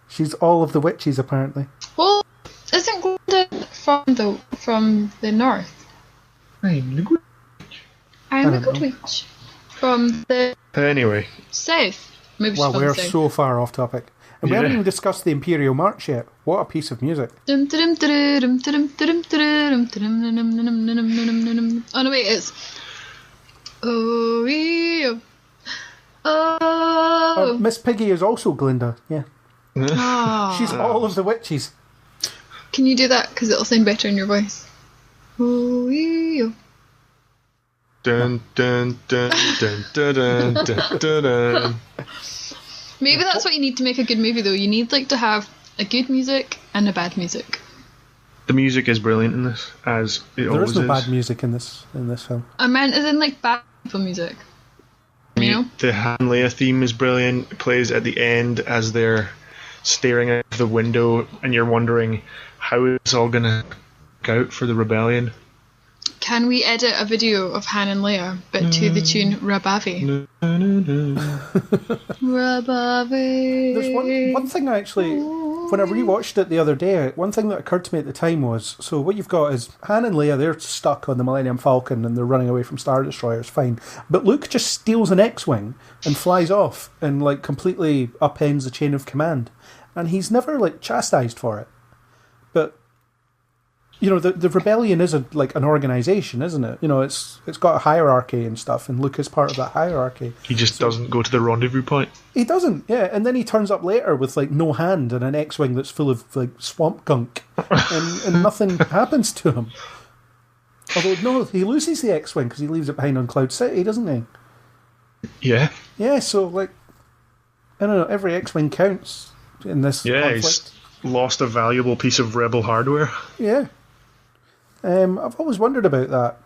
She's all of the witches, apparently. Well, isn't Glinda from the north? I'm a good witch. From the Anyway, south. Maybe she's Well, from we're the south. so far off topic. And we Yeah. haven't even discussed the Imperial March yet. What a piece of music. Oh no, wait, it's oh. Miss Piggy is also Glinda, yeah. Ah. She's all of the witches. Can you do that? Because it'll sound better in your voice. Oh. dun dun dun dun dun dun dun dun dun. Maybe that's what you need to make a good movie, though. You need like to have a good music and a bad music. The music is brilliant in this, as it There always is no is. bad music in this film. I meant as in like bad people music. You know? The Han Leia theme is brilliant. It plays at the end as they're staring out the window, and you're wondering how it's all going to work out for the rebellion. Can we edit a video of Han and Leia, but to the tune Rabavi? Rabavi. There's one thing I actually, when I rewatched it the other day, one thing that occurred to me at the time was, so what you've got is Han and Leia, they're stuck on the Millennium Falcon and they're running away from Star Destroyers, fine. But Luke just steals an X-Wing and flies off and like completely upends the chain of command. And he's never like chastised for it. But you know, the rebellion is an organisation, isn't it? You know, it's got a hierarchy and stuff, and Luke is part of that hierarchy. He just doesn't go to the rendezvous point. He doesn't, yeah. And then he turns up later with like no hand and an X-wing that's full of like swamp gunk, and nothing happens to him. Although no, he loses the X-wing because he leaves it behind on Cloud City, doesn't he? Yeah. Yeah. So like, I don't know. Every X-wing counts in this. Yeah, conflict. he's lost a valuable piece of rebel hardware. Yeah. I've always wondered about that.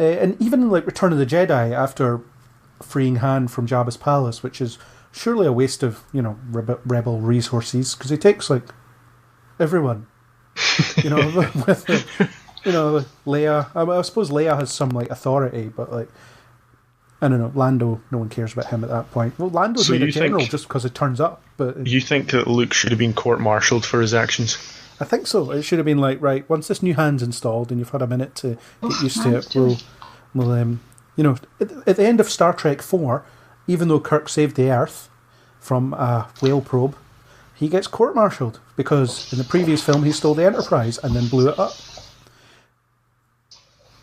And even in like Return of the Jedi, after freeing Han from Jabba's palace, which is surely a waste of, you know, rebel resources, because he takes like everyone. You know, with you know, Leia. I suppose Leia has some like authority, but like, I don't know, Lando, no one cares about him at that point. Well, Lando's made a general just because it turns up. But you think that Luke should have been court-martialed for his actions? I think so. It should have been like, right, once this new hand's installed and you've had a minute to get used to it, we'll you know, at the end of Star Trek IV, even though Kirk saved the Earth from a whale probe, he gets court-martialed because in the previous film he stole the Enterprise and then blew it up.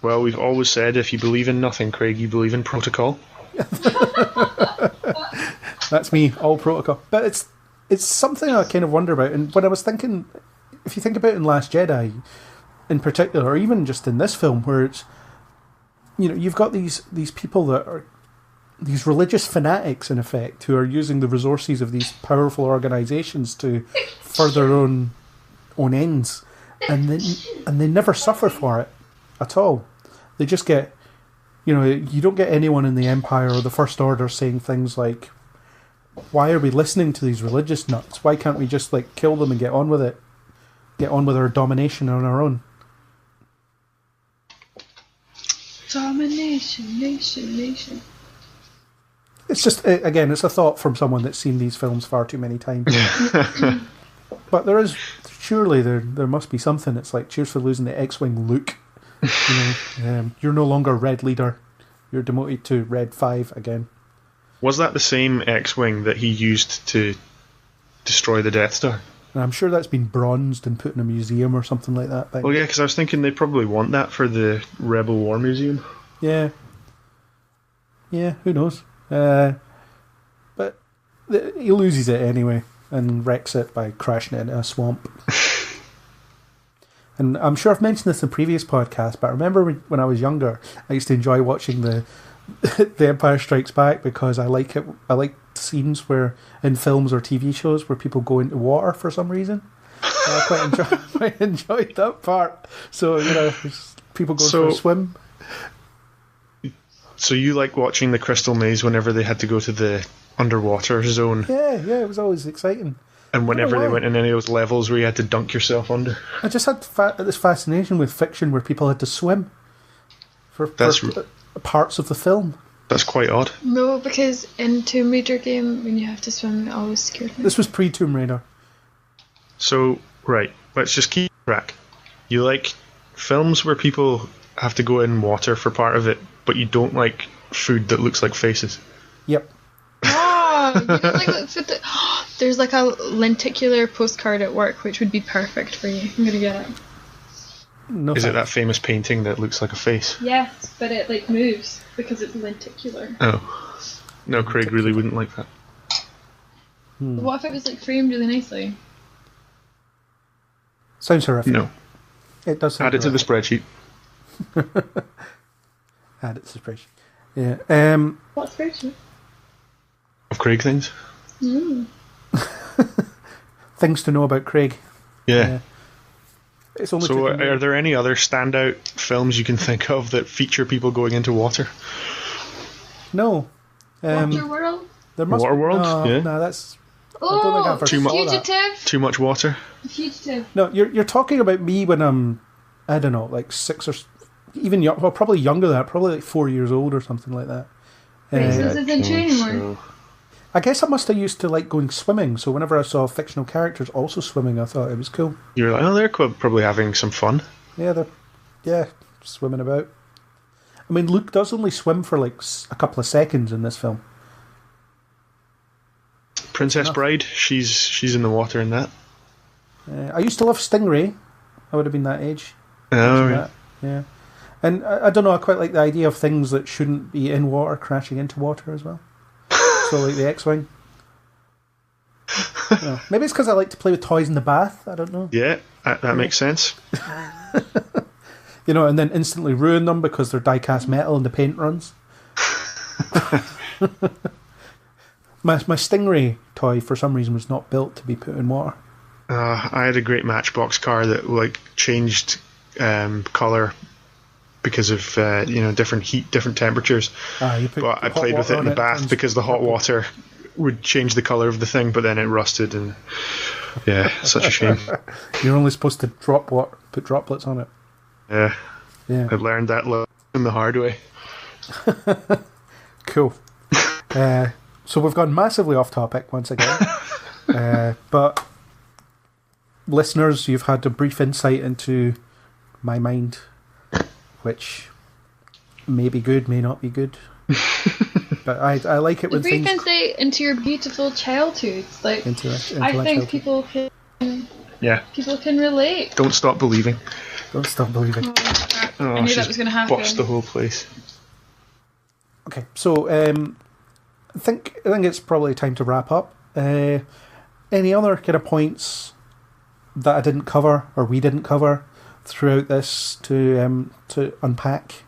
Well, we've always said if you believe in nothing, Craig, you believe in protocol. That's me, all protocol. But it's something I kind of wonder about. And when I was thinking, if you think about it in Last Jedi in particular, or even just in this film, where it's, you know, you've got these people that are these religious fanatics, in effect, who are using the resources of these powerful organisations to further their own ends, and they never suffer for it at all. They just get, you know, you don't get anyone in the Empire or the First Order saying things like, why are we listening to these religious nuts? Why can't we just like kill them and get on with it? Get on with our domination on our own. Domination, nation. It's just, again, it's a thought from someone that's seen these films far too many times. But there must be something. It's like, cheers for losing the X-Wing, Luke. You know, you're no longer Red Leader. You're demoted to Red 5 again. Was that the same X-Wing that he used to destroy the Death Star? And I'm sure that's been bronzed and put in a museum or something like that. Well, yeah, because I was thinking they probably want that for the Rebel War Museum. Yeah. Yeah, who knows? But he loses it anyway and wrecks it by crashing it into a swamp. And I'm sure I've mentioned this in previous podcasts, but I remember when I was younger, I used to enjoy watching the Empire Strikes Back because I like it. I like scenes where in films or TV shows where people go into water for some reason. I quite enjoyed that part. So, you know, people going for a swim. So you like watching the Crystal Maze whenever they had to go to the underwater zone? Yeah, it was always exciting. And whenever they went in any of those levels where you had to dunk yourself under? I just had this fascination with fiction where people had to swim for parts of the film. That's quite odd. No, because in Tomb Raider game, when you have to swim, it always scared me. This was pre-Tomb Raider. So, right, let's just keep track. You like films where people have to go in water for part of it, but you don't like food that looks like faces? Yep. Oh, you don't like that food that... There's like a lenticular postcard at work which would be perfect for you. I'm gonna get it. No, is it that famous painting that looks like a face? Yes, but it like moves because it's lenticular. Oh. No, Craig really wouldn't like that. What if it was like framed really nicely? Sounds horrific. No. It does sound Add it to the spreadsheet. Add it to the spreadsheet. Yeah. What spreadsheet? Of Craig things. Things to know about Craig. Yeah. It's only so are there any other standout films you can think of that feature people going into water? No. Waterworld? Waterworld? Yeah. No, that's... Fugitive? Too much water? Fugitive. No, you're talking about me when I'm, I don't know, like 6 or even young, well, probably younger than that, probably like 4 years old or something like that. Wait, so this isn't true anymore? I guess I must have used to like going swimming, so whenever I saw fictional characters also swimming, I thought it was cool. You were like, oh, they're probably having some fun. Yeah, they're swimming about. I mean, Luke does only swim for like a couple of seconds in this film. Princess Bride, she's in the water in that. I used to love Stingray. I would have been that age. Oh, yeah. Yeah. And I don't know, I quite like the idea of things that shouldn't be in water crashing into water as well. So like the X-Wing. Maybe it's because I like to play with toys in the bath. I don't know. Yeah, that makes sense. And then instantly ruin them because they're die-cast metal and the paint runs. My Stingray toy, for some reason, was not built to be put in water. I had a great Matchbox car that like changed colour because of different heat, different temperatures. But I played with it in the bath because the hot water would change the colour of the thing, but then it rusted, and yeah, such a shame. You're only supposed to put droplets on it. Yeah. I learned that lesson the hard way. Cool. So we've gone massively off topic once again. But listeners, you've had a brief insight into my mind, which may be good, may not be good. But I like it when things... brief insight into your beautiful childhood. Like, I think people can relate. Don't stop believing. Don't stop believing. I knew that was going to happen. Botched the whole place. Okay, so I think it's probably time to wrap up. Any other kind of points that I didn't cover or we didn't cover throughout this to unpack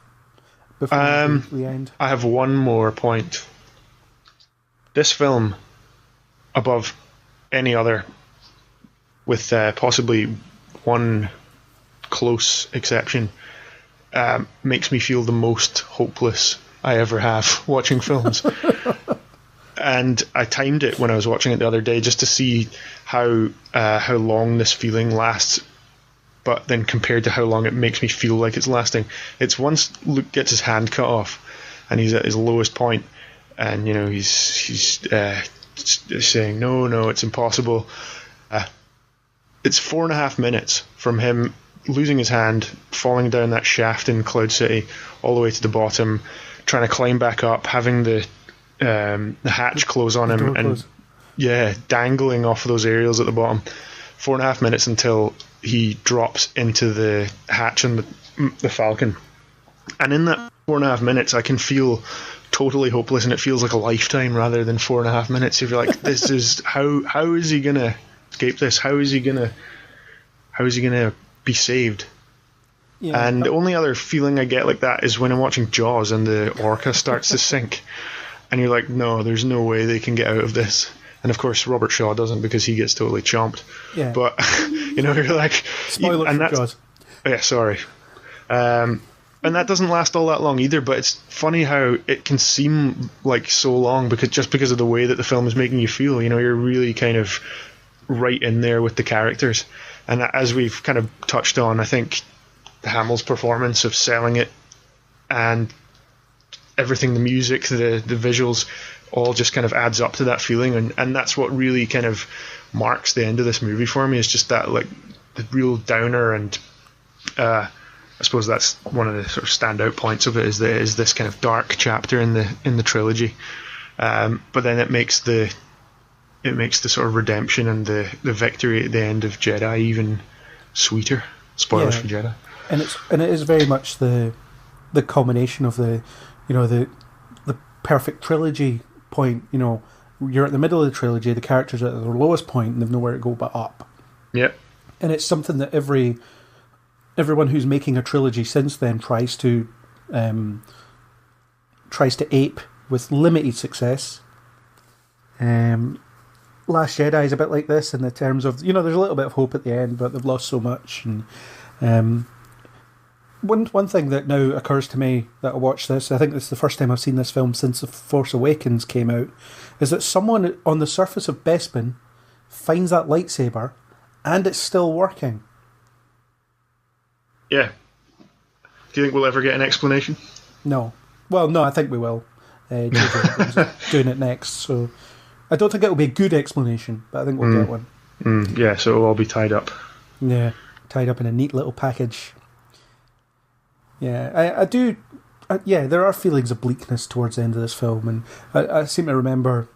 before we end? I have one more point. This film, above any other, with possibly one close exception, makes me feel the most hopeless I ever have watching films. And I timed it when I was watching it the other day just to see how long this feeling lasts, but then compared to how long it makes me feel like it's lasting. It's once Luke gets his hand cut off and he's at his lowest point, and he's saying no, it's impossible. It's 4.5 minutes from him losing his hand, falling down that shaft in Cloud City all the way to the bottom, trying to climb back up, having the hatch close on him, and dangling off those aerials at the bottom. 4.5 minutes until he drops into the hatch on the Falcon, and in that 4.5 minutes I can feel totally hopeless, and it feels like a lifetime rather than 4.5 minutes. If you're like, this is how is he gonna escape this? How is he gonna be saved? Yeah, and the only other feeling I get like that is when I'm watching Jaws and the orca starts to sink, and you're like, no, there's no way they can get out of this. And of course Robert Shaw doesn't, because he gets totally chomped. Yeah. But you're like, spoiler for Jaws. Yeah, sorry. And that doesn't last all that long either, but it's funny how it can seem like so long because of the way that the film is making you feel. You're really kind of right in there with the characters. And as we've kind of touched on, I think Hamill's performance of selling it and everything, the music, the visuals, all just kind of adds up to that feeling, and that's what really kind of marks the end of this movie for me, is just that, like, the real downer. And I suppose that's one of the sort of standout points of it, is this kind of dark chapter in the trilogy, but then it makes the sort of redemption and the victory at the end of Jedi even sweeter. Spoilers for Jedi. And it is very much the culmination of the perfect trilogy point. You're at the middle of the trilogy, the characters are at their lowest point and they've nowhere to go but up. Yep. And it's something that everyone who's making a trilogy since then tries to ape with limited success. Last Jedi is a bit like this in the terms of, there's a little bit of hope at the end, but they've lost so much. And one thing that now occurs to me that I watch this, I think this is the first time I've seen this film since The Force Awakens came out, is that someone on the surface of Bespin finds that lightsaber and it's still working. Yeah. Do you think we'll ever get an explanation? No. Well, no, I think we will. J.J. Abrams is doing it next, so I don't think it'll be a good explanation, but I think we'll get one. Yeah, so it'll all be tied up. Yeah, tied up in a neat little package. Yeah, I do. Yeah, there are feelings of bleakness towards the end of this film, and I seem to remember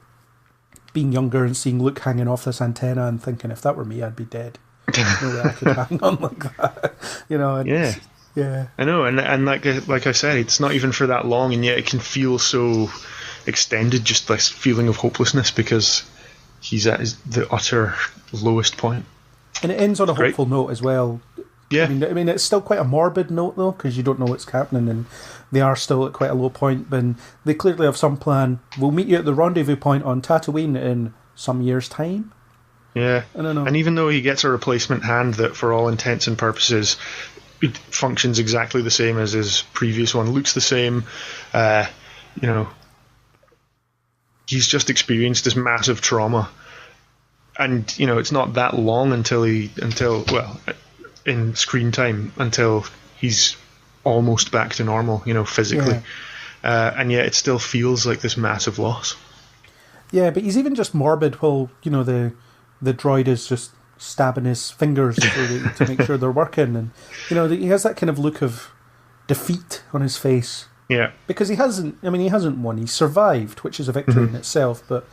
being younger and seeing Luke hanging off this antenna and thinking, if that were me, I'd be dead. No way I could hang on like that. You know. And yeah. I know, and like I said, it's not even for that long, and yet it can feel so extended. Just this feeling of hopelessness because he's at the utter lowest point. And it ends on a hopeful note as well. Yeah. I mean, it's still quite a morbid note, though, because you don't know what's happening, and they are still at quite a low point, but they clearly have some plan. We'll meet you at the rendezvous point on Tatooine in some years' time. Yeah. I don't know. And even though he gets a replacement hand that, for all intents and purposes, it functions exactly the same as his previous one, looks the same, he's just experienced this massive trauma. And, it's not that long until in screen time, until he's almost back to normal, physically. Yeah. And yet it still feels like this massive loss. Yeah, but he's even just morbid while, the droid is just stabbing his fingers to make sure they're working. And, he has that kind of look of defeat on his face. Yeah. Because he hasn't won. He's survived, which is a victory in itself, but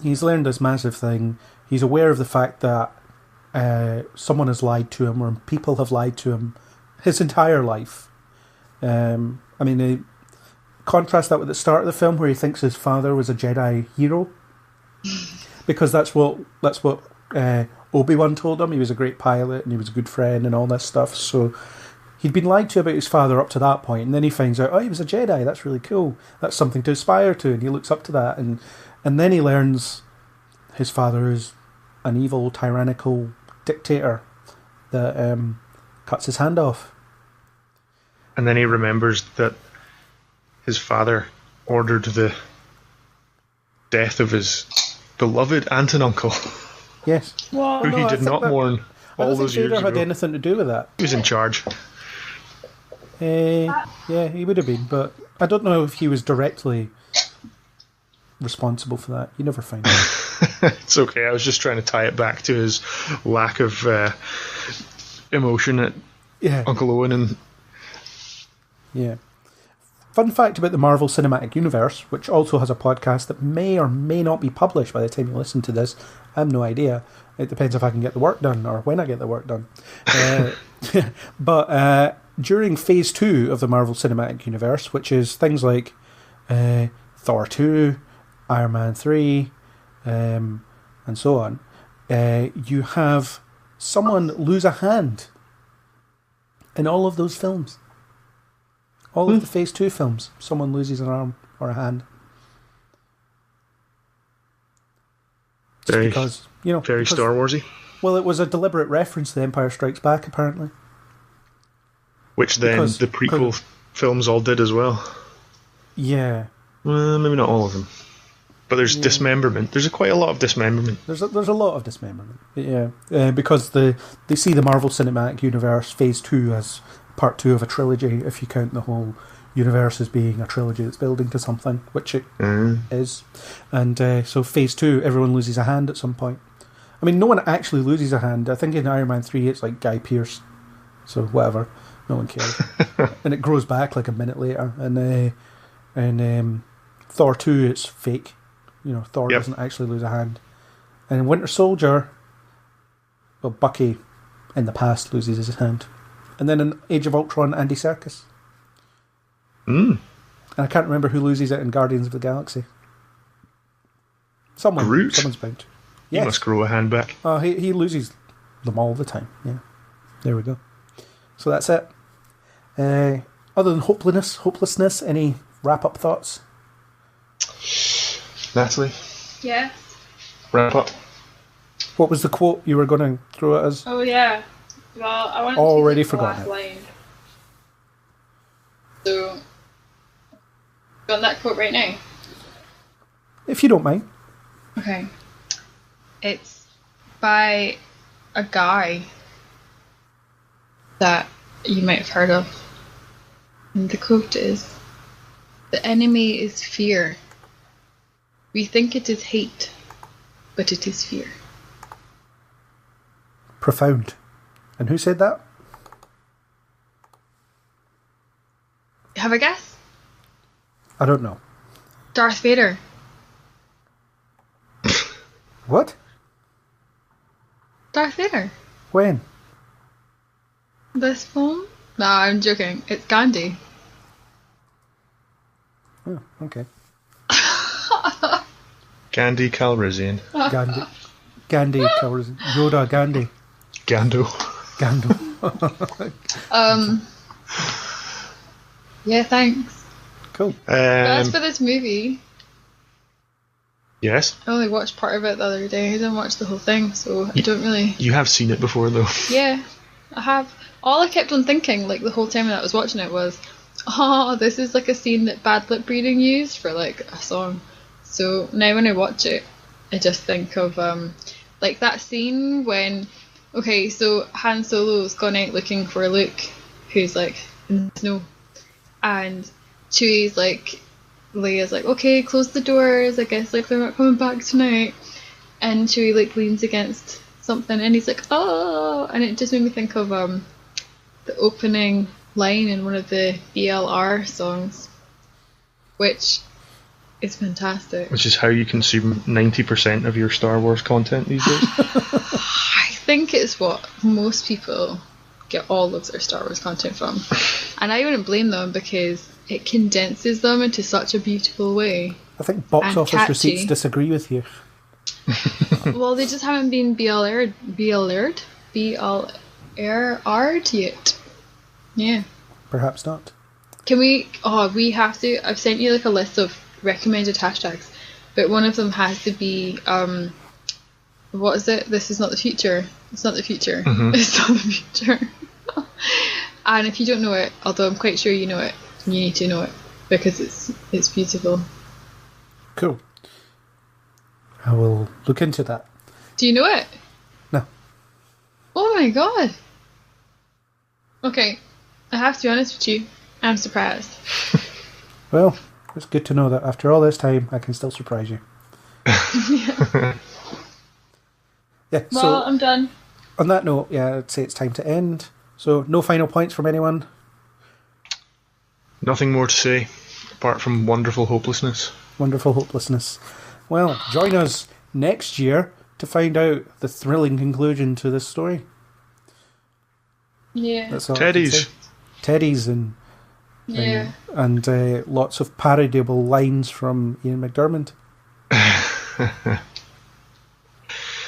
he's learned this massive thing. He's aware of the fact that someone has lied to him, or people have lied to him his entire life. Contrast that with the start of the film, where he thinks his father was a Jedi hero, because that's what Obi-Wan told him. He was a great pilot and he was a good friend and all this stuff. So he'd been lied to about his father up to that point, and then he finds out, oh, he was a Jedi. That's really cool. That's something to aspire to, and he looks up to that, and then he learns his father is an evil, tyrannical dictator that cuts his hand off. And then he remembers that his father ordered the death of his beloved aunt and uncle. Yes. Well, who he did not mourn all those years ago. Vader had anything to do with that. He was in charge. Yeah, he would have been, but I don't know if he was directly responsible for that. You never find out. It's okay. I was just trying to tie it back to his lack of emotion at Uncle Owen. And yeah. Fun fact about the Marvel Cinematic Universe, which also has a podcast that may or may not be published by the time you listen to this. I have no idea. It depends if I can get the work done or when I get the work done. But during Phase 2 of the Marvel Cinematic Universe, which is things like Thor 2, Iron Man 3, and so on, you have someone lose a hand in all of those films. All of the Phase 2 films, someone loses an arm or a hand. Very Star Warsy. Well, it was a deliberate reference to The Empire Strikes Back, apparently. Which then the prequel films all did as well. Yeah. Well, maybe not all of them. But there's dismemberment. There's quite a lot of dismemberment. There's a lot of dismemberment. Yeah. Because they see the Marvel Cinematic Universe Phase 2 as part 2 of a trilogy, if you count the whole universe as being a trilogy that's building to something, which it is. And so Phase 2, everyone loses a hand at some point. I mean, no one actually loses a hand. I think in Iron Man 3 it's like Guy Pearce. So whatever. No one cares. And it grows back like a minute later. And Thor 2, it's fake. Thor doesn't actually lose a hand. And in Winter Soldier, well, Bucky in the past loses his hand. And then in Age of Ultron, Andy Serkis. And I can't remember who loses it in Guardians of the Galaxy. Someone's bound to. He must grow a hand back. Oh, he loses them all the time. Yeah. There we go. So that's it. Other than hopelessness, any wrap-up thoughts? Natalie? Yeah? Wrap up. What was the quote you were going to throw at us? Oh, yeah. Well, I want already to forgotten the last line. So, got that quote right now? If you don't mind. Okay. It's by a guy that you might have heard of. And the quote is, "The enemy is fear. We think it is hate, but it is fear." Profound. And who said that? Have a guess? I don't know. Darth Vader. What? Darth Vader. When? This film? No, I'm joking. It's Gandhi. Oh, okay. Gandhi Calrissian. Gandhi, Yoda, Gandhi. Gando. Yeah, thanks. Cool. As for this movie, Yes? I only watched part of it the other day. I didn't watch the whole thing, so I don't really... You have seen it before, though. Yeah, I have. All I kept on thinking, like, the whole time that I was watching it was, oh, this is like a scene that Bad Lip Reading used for, like, a song. So now when I watch it, I just think of, like, that scene when... Okay, so Han Solo's gone out looking for Luke, who's, like, in the snow. And Chewie's like... Leia's like, okay, close the doors, I guess, like, they're not coming back tonight. And Chewie, like, leans against something, and he's like, oh! And it just made me think of the opening line in one of the BLR songs, which is fantastic. Which is how you consume 90% of your Star Wars content these days. I think it's what most people get all of their Star Wars content from. And I wouldn't blame them, because it condenses them into such a beautiful way. I think box office catchy. receipts disagree with you. Well, they just haven't been BLR'd yet. Yeah. Perhaps not. Can we... Oh, we have to... I've sent you, like, a list of recommended hashtags, but one of them has to be... what is it? This is not the future. It's not the future. Mm-hmm. It's not the future. And if you don't know it, although I'm quite sure you know it, you need to know it, because it's beautiful. Cool. I will look into that. Do you know it? No. Oh my god. Okay, I have to be honest with you. I'm surprised. Well, it's good to know that after all this time, I can still surprise you. Yeah. Well, So I'm done. on that note, yeah, I'd say it's time to end. So no final points from anyone. Nothing more to say, apart from wonderful hopelessness. Wonderful hopelessness. Well, join us next year to find out the thrilling conclusion to this story. Yeah. That's all I can Teddies. say. Teddies and Yeah. and lots of parodiable lines from Ian McDiarmid.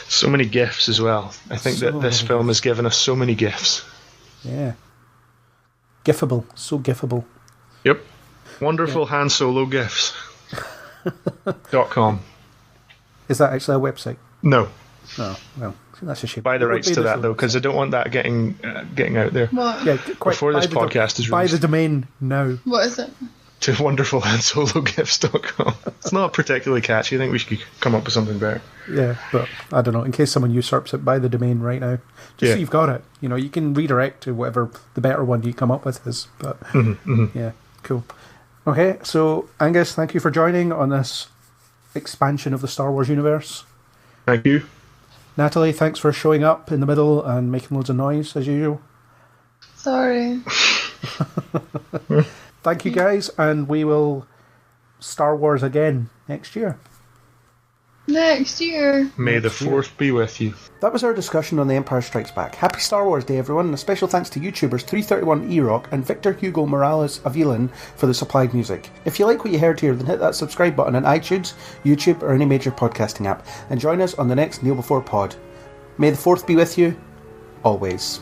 So many gifts as well. I think So that this many film has given us so many gifts. Yeah. Gifable. So gifable. Yep. Wonderful Han Solo gifts. .com. Is that actually a website? No. Oh, well, that's a shame. Buy the It would rights be to the that, show. though, because I don't want that getting out there. What? Yeah, quite, Before this buy the podcast is buy released. the domain now. What is it? To wonderfulhansologifts.com. It's not particularly catchy. I think we should come up with something better. Yeah, but I don't know. In case someone usurps it, buy the domain right now. Just Yeah. so you've got it. You know, you can redirect to whatever the better one you come up with is. But yeah, cool. Okay, so Angus, thank you for joining on this expansion of the Star Wars universe. Thank you. Natalie, thanks for showing up in the middle and making loads of noise as usual. Sorry. Thank you guys, and we will Star Wars again next year. Next year. May the 4th be with you. That was our discussion on The Empire Strikes Back. Happy Star Wars Day, everyone, and a special thanks to YouTubers 331 E-Rock and Victor Hugo Morales Avilan for the supplied music. If you like what you heard here, then hit that subscribe button on iTunes, YouTube, or any major podcasting app, and join us on the next Kneel Before Pod. May the 4th be with you, always.